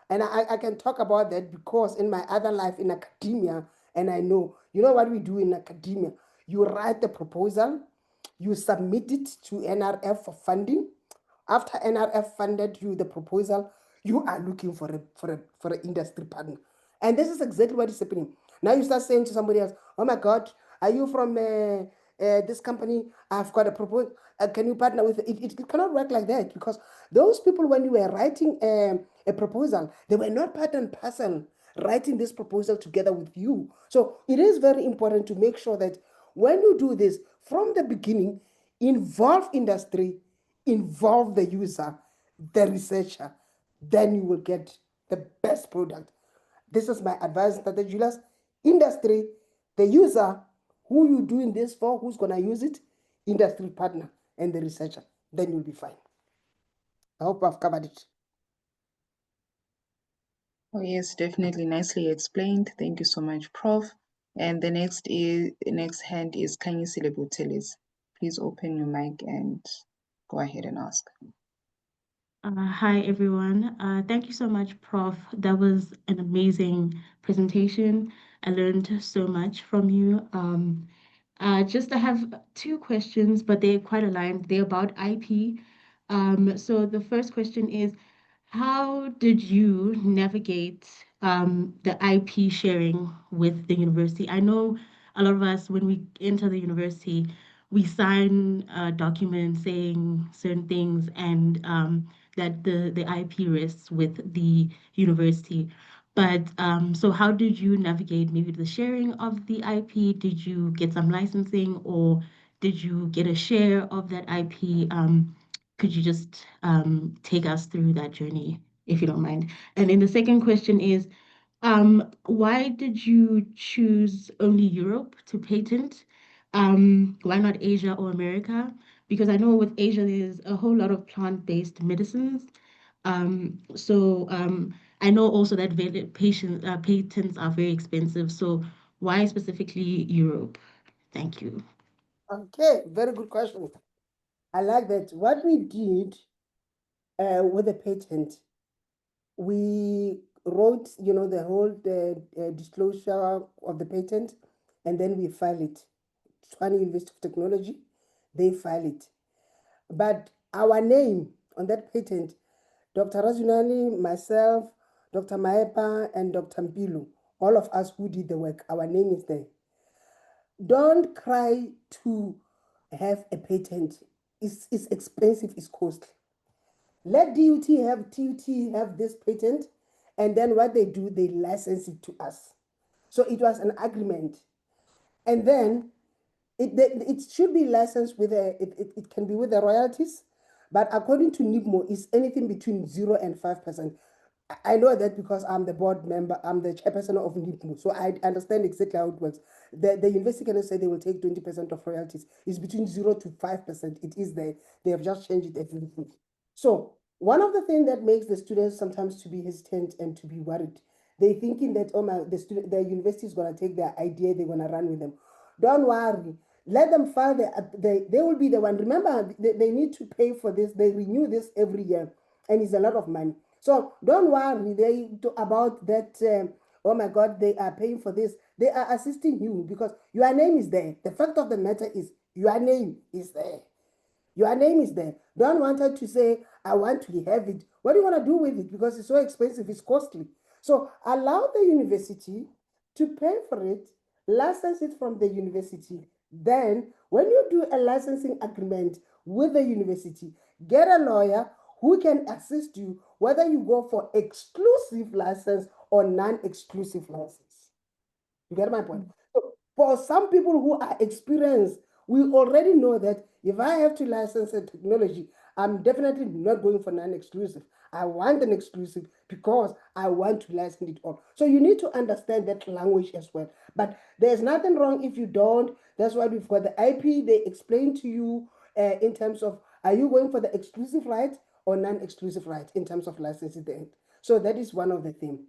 and I can talk about that because in my other life in academia, and I know, you know what we do in academia? You write the proposal, you submit it to NRF for funding. after NRF funded you the proposal, you are looking for an industry partner. And this is exactly what is happening. Now you start saying to somebody else, oh my God, are you from this company? I've got a proposal. Can you partner with it? It cannot work like that, because those people, when you were writing a proposal, they were not part and parcel writing this proposal together with you. So it is very important to make sure that when you do this from the beginning, involve industry, involve the user, the researcher, then you will get the best product. This is my advice, Tata Julius. Industry, the user, who you doing this for, who's going to use it, industry partner, and the researcher. Then you'll be fine. I hope I've covered it. Oh, yes, definitely nicely explained. Thank you so much, Prof. And the next hand is Kanyisile Butelis. Please open your mic and go ahead and ask. Hi, everyone. Thank you so much, Prof. That was an amazing presentation. I learned so much from you. Just I have two questions, but they're quite aligned. They're about IP. So the first question is, how did you navigate the IP sharing with the university? I know a lot of us, when we enter the university, we sign documents saying certain things, and that the IP rests with the university. But so how did you navigate maybe the sharing of the IP? Did you get some licensing, or did you get a share of that IP? Could you just take us through that journey, if you don't mind? And then the second question is, why did you choose only Europe to patent? Why not Asia or America? Because I know with Asia, there's a whole lot of plant-based medicines. I know also that patents are very expensive. So why specifically Europe? Thank you. Okay, very good question. I like that. What we did with the patent, we wrote, the whole disclosure of the patent, and then we file it. Tshwane University of Technology, they file it. But our name on that patent, Dr. Rajunani, myself, Dr. Maepa, and Dr. Mpilu, all of us who did the work, our name is there. Don't cry to have a patent. It's expensive, it's costly. Let TUT have this patent, and then what they do, they license it to us. So it was an agreement. And then it should be licensed with it can be with the royalties, but according to NIPMO, it's anything between 0 and 5%. I know that because I'm the board member, I'm the chairperson of NIPMO, so I understand exactly how it works. The university cannot say they will take 20% of royalties. It's between 0 to 5%. It is there. They have just changed it every week. So one of the things that makes the students sometimes to be hesitant and to be worried, they thinking that, oh my, the university is going to take their idea, they're going to run with them. Don't worry. Let them file they will be the one. Remember, they need to pay for this. They renew this every year, and it's a lot of money. So don't worry about that. Oh my God, they are paying for this. They are assisting you because your name is there. The fact of the matter is your name is there. Your name is there. Don't want her to say, I want to have it. What do you want to do with it? Because it's so expensive, it's costly. So allow the university to pay for it, license it from the university. Then, when you do a licensing agreement with the university, get a lawyer who can assist you whether you go for exclusive license or non-exclusive license. You get my point? So for some people who are experienced, we already know that if I have to license a technology, I'm definitely not going for non-exclusive. I want an exclusive because I want to license it all. So you need to understand that language as well. But there's nothing wrong if you don't. That's why we've got the IP. They explain to you in terms of, are you going for the exclusive right or non-exclusive right in terms of licensing? So that is one of the things.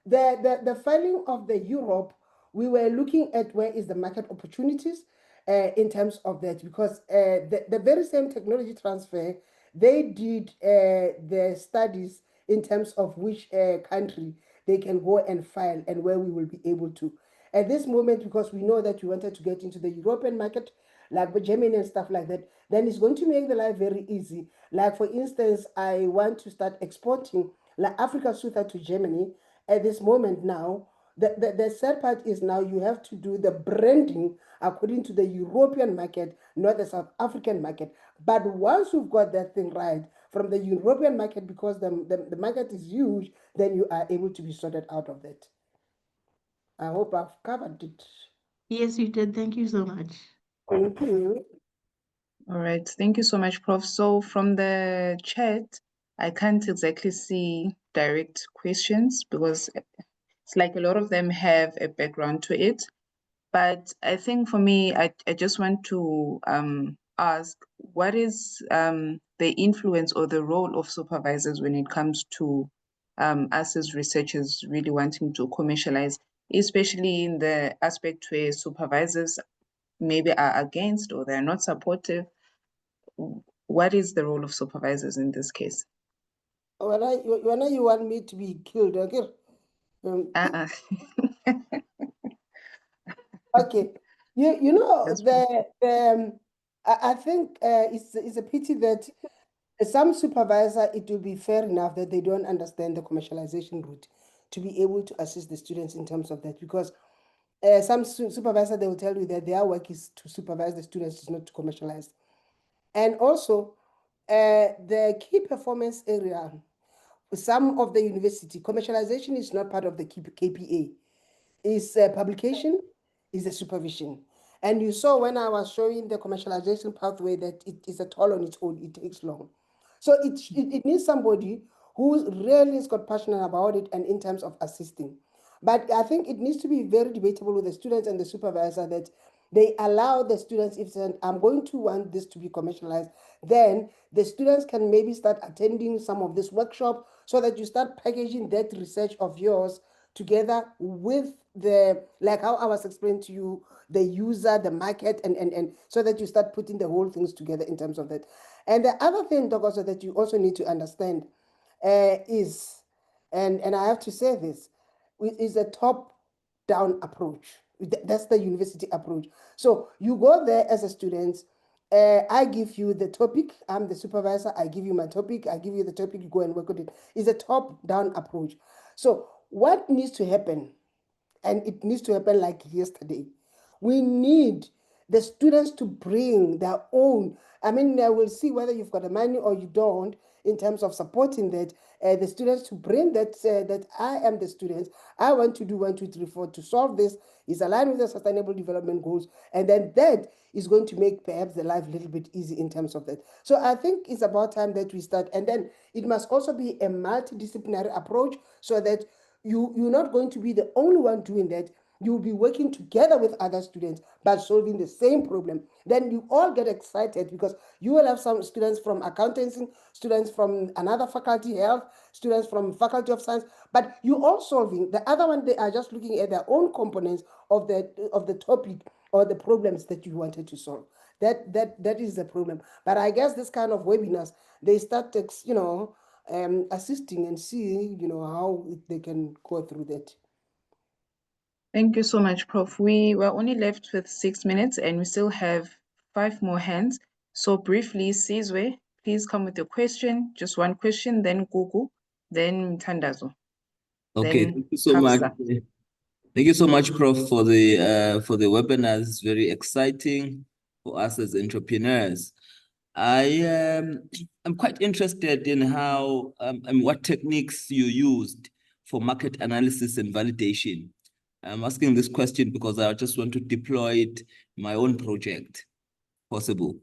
The filing of the Europe, we were looking at where is the market opportunities in terms of that, because the very same technology transfer, they did the studies in terms of which country they can go and file and where we will be able to. At this moment, because we know that we wanted to get into the European market, like with Germany and stuff like that, then it's going to make the life very easy. Like for instance, I want to start exporting like Africa Sutha to Germany at this moment now. The sad part is now you have to do the branding according to the European market, not the South African market. But once you've got that thing right from the European market, because the market is huge, then you are able to be sorted out of that. I hope I've covered it. Yes, you did. Thank you so much. Thank you. All right, thank you so much, Prof. So from the chat, I can't exactly see direct questions because it's like a lot of them have a background to it. But I think for me, I just want to ask, what is the influence or the role of supervisors when it comes to us as researchers really wanting to commercialize, especially in the aspect where supervisors maybe are against or they're not supportive? What is the role of supervisors in this case? When you want me to be killed, okay? Uh-uh. Okay. You know, That's true. I think it's a pity that some supervisor, it will be fair enough that they don't understand the commercialization route to be able to assist the students in terms of that, because some supervisor, they will tell you that their work is to supervise the students, is not to commercialize. And also, the key performance area, some of the university, commercialization is not part of the KPA. Is publication, is the supervision. And you saw when I was showing the commercialization pathway that it is a toll on its own, it takes long. So it needs somebody who really has got passionate about it and in terms of assisting. But I think it needs to be very debatable with the students and the supervisor that they allow the students, if I'm going to want this to be commercialized, then the students can maybe start attending some of this workshop so that you start packaging that research of yours together with the, like how I was explaining to you, the user, the market, and so that you start putting the whole things together in terms of that. And the other thing, Doc, also that you also need to understand is, and I have to say this, is a top-down approach. That's the university approach. So you go there as a student, I give you the topic, I'm the supervisor, I give you my topic, I give you the topic, you go and work with it. It's a top-down approach. So what needs to happen, and it needs to happen like yesterday, we need the students to bring their own. I mean, I will see whether you've got the money or you don't in terms of supporting that. The students to bring that, that I am the students. I want to do 1, 2, 3, 4 to solve this. Is aligned with the Sustainable Development Goals. And then that is going to make perhaps the life a little bit easy in terms of that. So I think it's about time that we start. And then it must also be a multidisciplinary approach so that you're not going to be the only one doing that. You'll be working together with other students but solving the same problem. Then you all get excited because you will have some students from accountancy, students from another faculty, health, students from faculty of science, but you all solving. The other one, they are just looking at their own components of the topic or the problems that you wanted to solve. That is the problem. But I guess this kind of webinars, they start, assisting and see, how they can go through that. Thank you so much, Prof. We were only left with 6 minutes and we still have 5 more hands. So briefly, Sizwe, please come with your question. Just one question, then Gugu, then Mtandazo. Okay, then thank you so much. Hafsa. Thank you so much, Prof, for the webinar. It's very exciting for us as entrepreneurs. I'm quite interested in how and what techniques you used for market analysis and validation. I'm asking this question because I just want to deploy it in my own project, possible.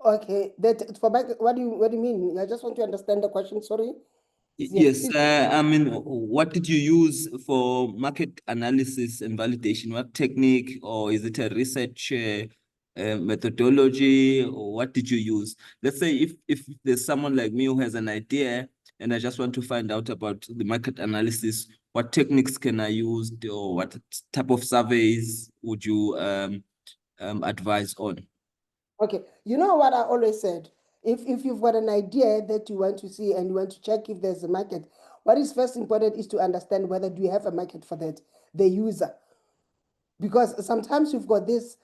Okay, that for back, what do you mean? I just want to understand the question. Sorry. Yes, I mean, what did you use for market analysis and validation? What technique, or is it a research methodology, or what did you use? Let's say if there's someone like me who has an idea and I just want to find out about the market analysis, what techniques can I use, or what type of surveys would you advise on? Okay, you know what I always said? If you've got an idea that you want to see and you want to check if there's a market, what is first important is to understand whether do you have a market for that, the user. Because sometimes you've got this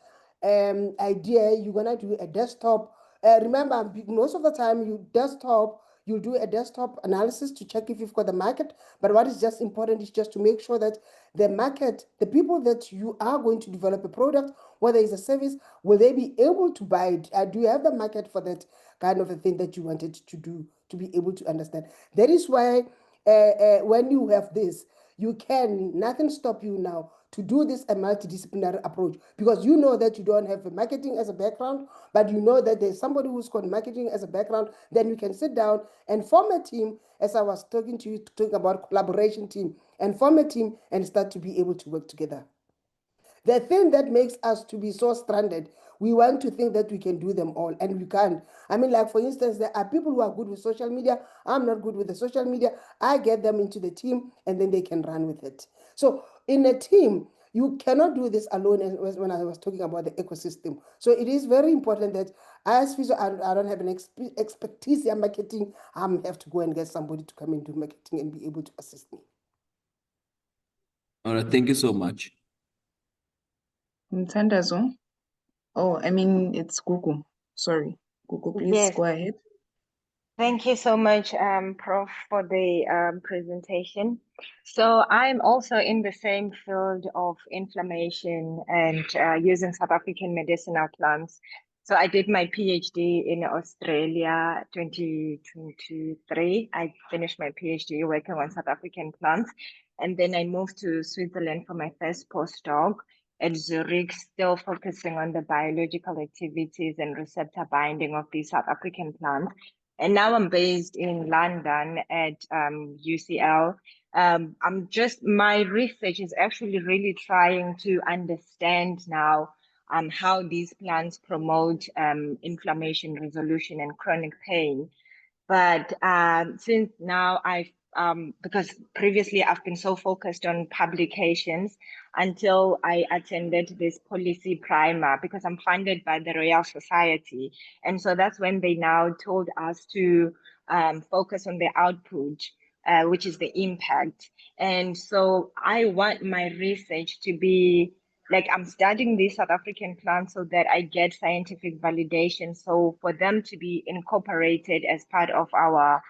idea, you're gonna do a desktop. Remember, most of the time you'll do a desktop analysis to check if you've got the market. But what is just important is just to make sure that the market, the people that you are going to develop a product, whether it's a service, will they be able to buy it? Do you have the market for that kind of a thing that you wanted to do, to be able to understand? That is why when you have this, nothing stop you now to do this a multidisciplinary approach, because you know that you don't have marketing as a background, but you know that there's somebody who's got marketing as a background. Then you can sit down and form a team, as I was talking to you, talking about collaboration team, and form a team and start to be able to work together. The thing that makes us to be so stranded, we want to think that we can do them all, and we can't. I mean, like, for instance, there are people who are good with social media. I'm not good with the social media. I get them into the team, and then they can run with it. So in a team, you cannot do this alone, as when I was talking about the ecosystem. So it is very important that as Fiso, I don't have an expertise in marketing. I have to go and get somebody to come and do marketing and be able to assist me. All right, thank you so much. Mthandazo? Oh, I mean, it's Gugu. Sorry. Gugu, please Yes. go ahead. Thank you so much, Prof, for the presentation. So I'm also in the same field of inflammation and using South African medicinal plants. So I did my PhD in Australia 2023. I finished my PhD working on South African plants. And then I moved to Switzerland for my first postdoc at Zurich, still focusing on the biological activities and receptor binding of these South African plants. And now I'm based in London at UCL. My research is actually really trying to understand now how these plants promote inflammation resolution and chronic pain. But since now because previously I've been so focused on publications until I attended this policy primer, because I'm funded by the Royal Society. And so that's when they now told us to focus on the output, which is the impact. And so I want my research to be like, I'm studying these South African plants so that I get scientific validation. So for them to be incorporated as part of our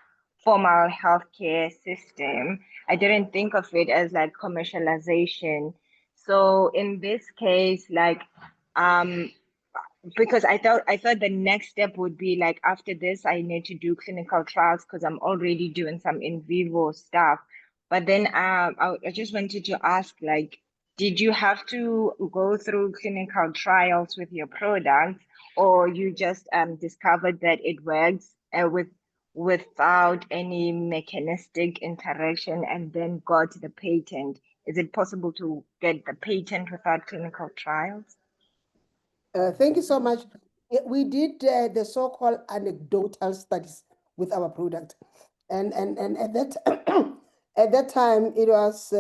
formal healthcare system, I didn't think of it as like commercialization. So in this case, like, because I thought the next step would be like, after this, I need to do clinical trials because I'm already doing some in vivo stuff. But then I just wanted to ask, like, did you have to go through clinical trials with your product, or you just discovered that it works without any mechanistic interaction and then got the patent? Is it possible to get the patent without clinical trials? Thank you so much. We did the so-called anecdotal studies with our product, and at that at that time it was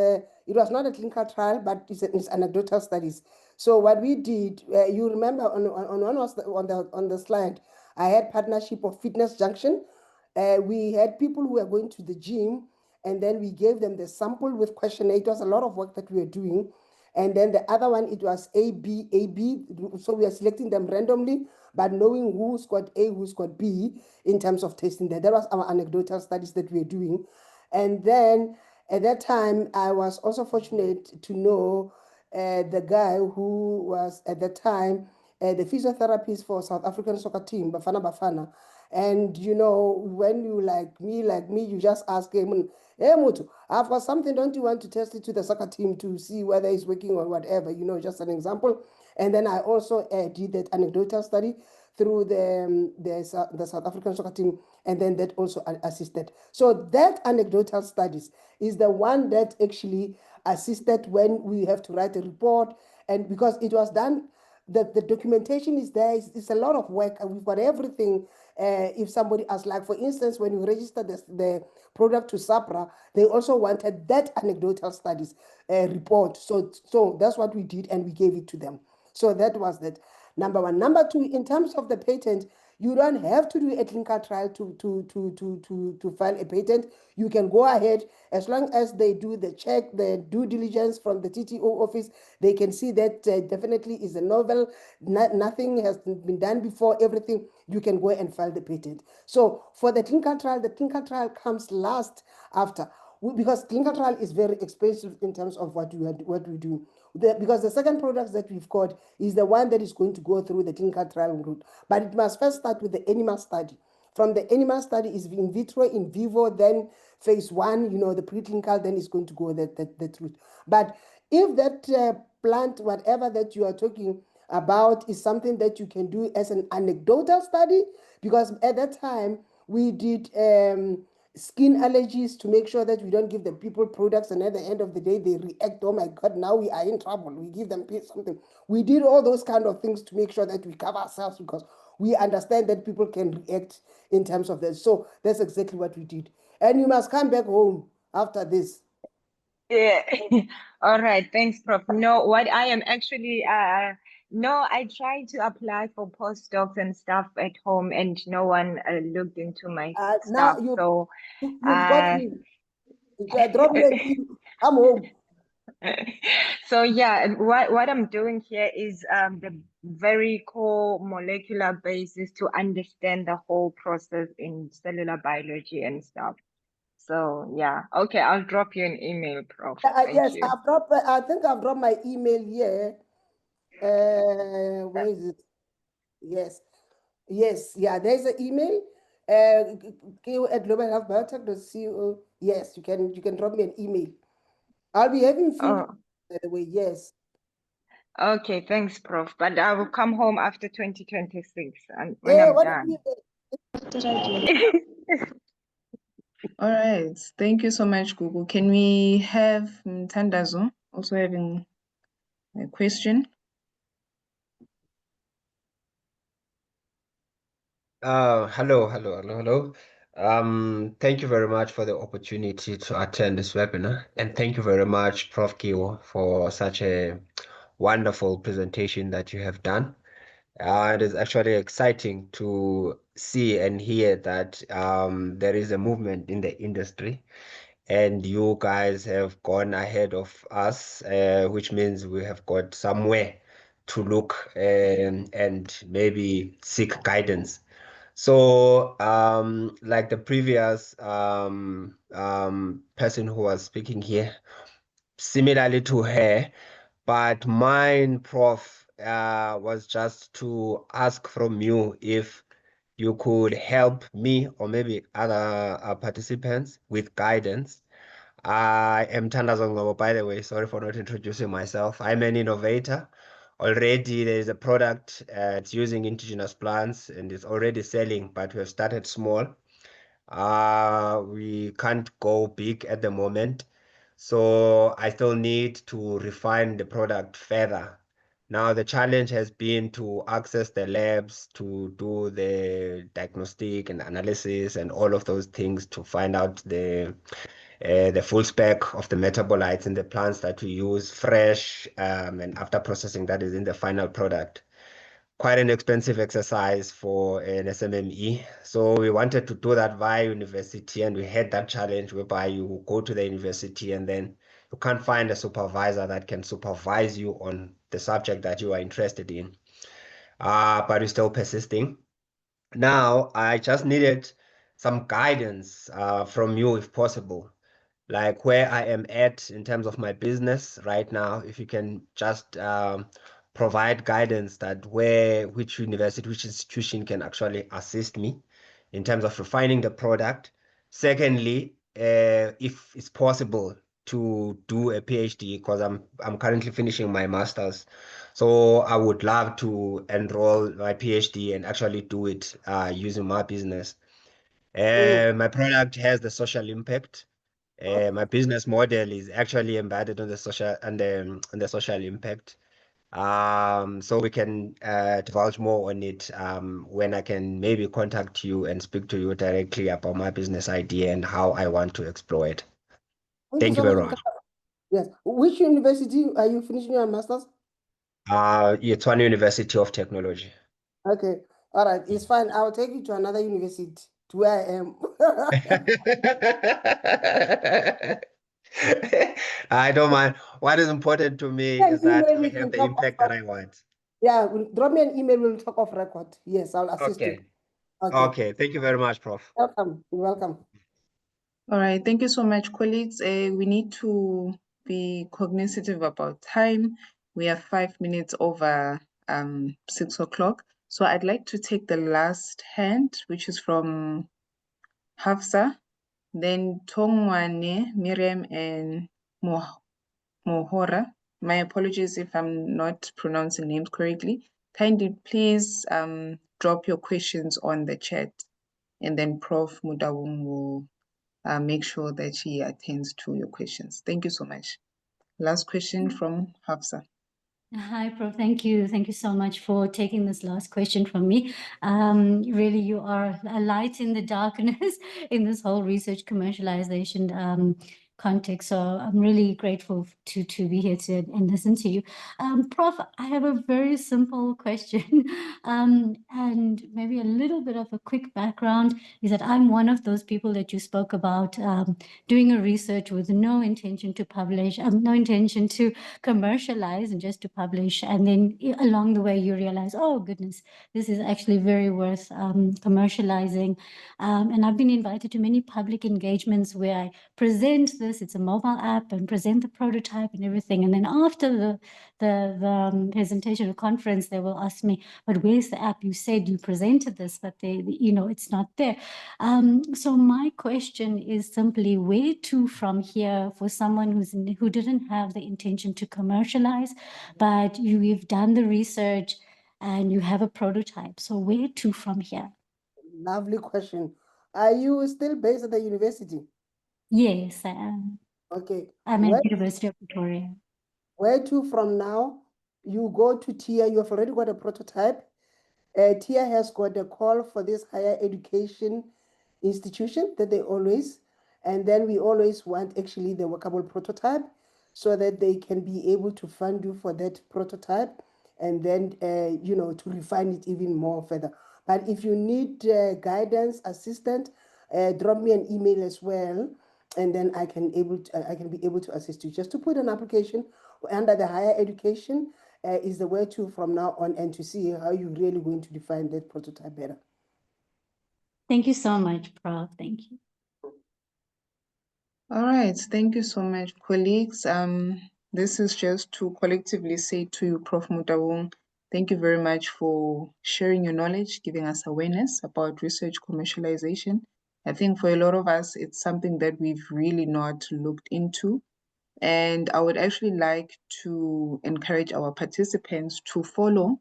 not a clinical trial, but it's anecdotal studies. So what we did, you remember on the slide, I had partnership of Fitness Junction. We had people who were going to the gym, and then we gave them the sample with questionnaire. It was a lot of work that we were doing. And then the other one, it was A, B, A, B. So we are selecting them randomly, but knowing who's got A, who's got B in terms of testing that. That was our anecdotal studies that we were doing. And then at that time, I was also fortunate to know the guy who was at the time the physiotherapist for South African soccer team, Bafana Bafana. And you know, when you like me, you just ask him, hey Mutu, I've got something, don't you want to test it to the soccer team to see whether it's working or whatever, you know, just an example. And then I also did that anecdotal study through the South African soccer team, and then that also assisted. So that anecdotal studies is the one that actually assisted when we have to write a report, and because it was done, the documentation is there. It's a lot of work, and we've got everything. If somebody asks, like for instance, when you register the product to SAPRA, they also wanted that anecdotal studies report. So that's what we did, and we gave it to them. So that was that. number one. Number two, in terms of the patent, you don't have to do a clinical trial to file a patent. You can go ahead as long as they do the check, the due diligence from the TTO office. They can see that definitely is a novel. Nothing has been done before. Everything, you can go and file the patent. So for the clinical trial comes last after. Because clinical trial is very expensive in terms of what we do. Because the second product that we've got is the one that is going to go through the clinical trial route. But it must first start with the animal study. From the animal study is in vitro, in vivo, then phase 1, the preclinical, then is going to go that route. But if that plant, whatever that you are talking about, is something that you can do as an anecdotal study, because at that time we did skin allergies to make sure that we don't give the people products, and at the end of the day they react, oh my God, now we are in trouble, we give them something. We did all those kind of things to make sure that we cover ourselves, because we understand that people can react in terms of that. So that's exactly what we did. And you must come back home after this. Yeah. All right. Thanks, Prof. No, what I am actually, no, I tried to apply for postdocs and stuff at home, and no one looked into my Now stuff. So, you've got me. Drop me an email. Come home. so yeah, and what I'm doing here is the very core molecular basis to understand the whole process in cellular biology and stuff. So yeah, okay, I'll drop you an email, Prof. Thank Yes, you. I think I've dropped my email here. Where is it? Yes, yeah, there's an email. ko@globalhealthbiotech.co. Yes, you can drop me an email. I'll be having feedback, Oh, by the way, yes. okay, thanks, Prof. But I will come home after 2026 and when Hey, I'm what done. Good idea. All right. Thank you so much, Google. Can we have Tandazo also having a question? Hello. Thank you very much for the opportunity to attend this webinar, and thank you very much, Prof. Kiwo, for such a wonderful presentation that you have done. It is actually exciting to see and hear that there is a movement in the industry, and you guys have gone ahead of us, which means we have got somewhere to look and maybe seek guidance. So, like the previous person who was speaking here, similarly to her, but mine, Prof, was just to ask from you if you could help me or maybe other participants with guidance. I am Thandazwa, by the way. Sorry for not introducing myself. I'm an innovator. Already, there is a product. It's using indigenous plants and it's already selling, but we have started small. We can't go big at the moment. So I still need to refine the product further. Now, the challenge has been to access the labs to do the diagnostic and analysis and all of those things to find out the full spec of the metabolites in the plants that we use fresh and after processing that is in the final product. Quite an expensive exercise for an SMME. So we wanted to do that via university, and we had that challenge whereby you go to the university and then you can't find a supervisor that can supervise you on the subject that you are interested in. But we're still persisting. Now, I just needed some guidance from you if possible, like where I am at in terms of my business right now. If you can just provide guidance that which university, which institution can actually assist me in terms of refining the product. Secondly, if it's possible to do a PhD, because I'm currently finishing my master's, so I would love to enroll my PhD and actually do it using my business. My product has the social impact. My business model is actually embedded on the social and the social impact. So we can divulge more on it when I can maybe contact you and speak to you directly about my business idea and how I want to explore it. Thank you Thank you so much. very much. Yes. Which university are you finishing your master's? Tshwane University of Technology. Okay, all right, it's fine. I'll take you to another university, to where I am. I don't mind. What is important to me An is that email, I we have can the talk impact off. that I want. Yeah, drop me an email, we'll talk off record. Yes, I'll assist you. Okay. Okay, Okay. Thank you very much, Prof. welcome, you're welcome. All right, thank you so much, colleagues. We need to be cognitive about time. We are 5 minutes over 6 o'clock. So I'd like to take the last hand, which is from Hafsa, then Tongwane, Miriam, and Mohora. My apologies if I'm not pronouncing names correctly. Kindly please drop your questions on the chat, and then Prof. Mudawung will make sure that she attends to your questions. Thank you so much. Last question from Hafsa. Hi, Prof. Thank you. Thank you so much for taking this last question from me. Really, you are a light in the darkness in this whole research commercialization context. So I'm really grateful to be here to and listen to you. Prof, I have a very simple question and maybe a little bit of a quick background is that I'm one of those people that you spoke about doing a research with no intention to publish, no intention to commercialize and just to publish. And then along the way, you realize, oh, goodness, this is actually very worth commercializing. And I've been invited to many public engagements where I present this. It's a mobile app and present the prototype and everything. And then after the presentation or conference, they will ask me, but where's the app? You said you presented this, but it's not there. So my question is simply, where to from here for someone who didn't have the intention to commercialize, but you've done the research and you have a prototype. So where to from here? Lovely question. Are you still based at the university? Yes, I am. Okay. I'm at University of Pretoria. Where to from now? You go to TIA, you have already got a prototype. TIA has got a call for this higher education institution that they always, and then we always want actually the workable prototype so that they can be able to fund you for that prototype and then, to refine it even more further. But if you need guidance, assistance, drop me an email as well, and then I can be able to assist you. Just to put an application under the higher education is the way to from now on, and to see how you're really going to define that prototype better. Thank you so much, Prof. Thank you. All right, thank you so much, colleagues. This is just to collectively say to you, Prof. Mutawung, thank you very much for sharing your knowledge, giving us awareness about research commercialization. I think for a lot of us, it's something that we've really not looked into. And I would actually like to encourage our participants to follow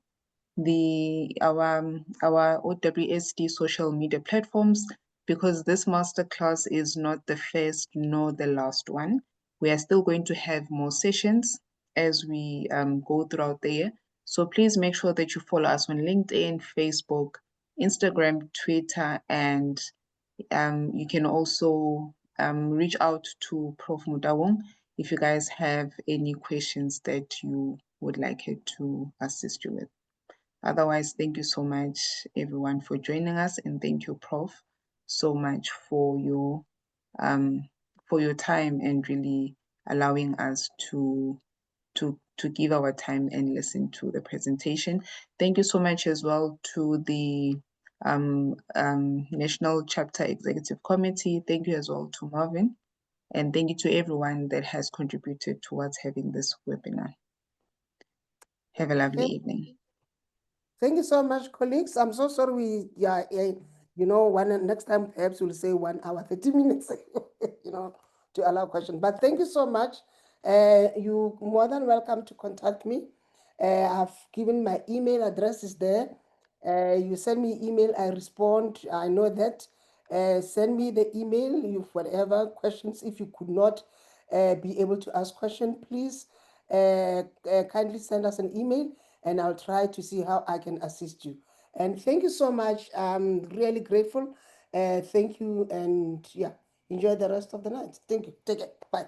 our OWSD social media platforms, because this masterclass is not the first nor the last one. We are still going to have more sessions as we go throughout the year. So please make sure that you follow us on LinkedIn, Facebook, Instagram, Twitter, and you can also reach out to Prof. Mutawung if you guys have any questions that you would like her to assist you with. Otherwise, thank you so much, everyone, for joining us, and thank you, Prof, so much for your time and really allowing us to give our time and listen to the presentation. Thank you so much as well to the National Chapter Executive Committee. Thank you as well to Marvin, and thank you to everyone that has contributed towards having this webinar. Have a lovely evening. Thank you so much, colleagues. I'm so sorry next time perhaps we'll say 1 hour, 30 minutes, to allow questions. But thank you so much. You're more than welcome to contact me. I've given my email address is there. You send me email, I respond. I know that. Send me the email, whatever questions. If you could not be able to ask question, please kindly send us an email, and I'll try to see how I can assist you. And thank you so much. I'm really grateful. Thank you, and enjoy the rest of the night. Thank you. Take care. Bye.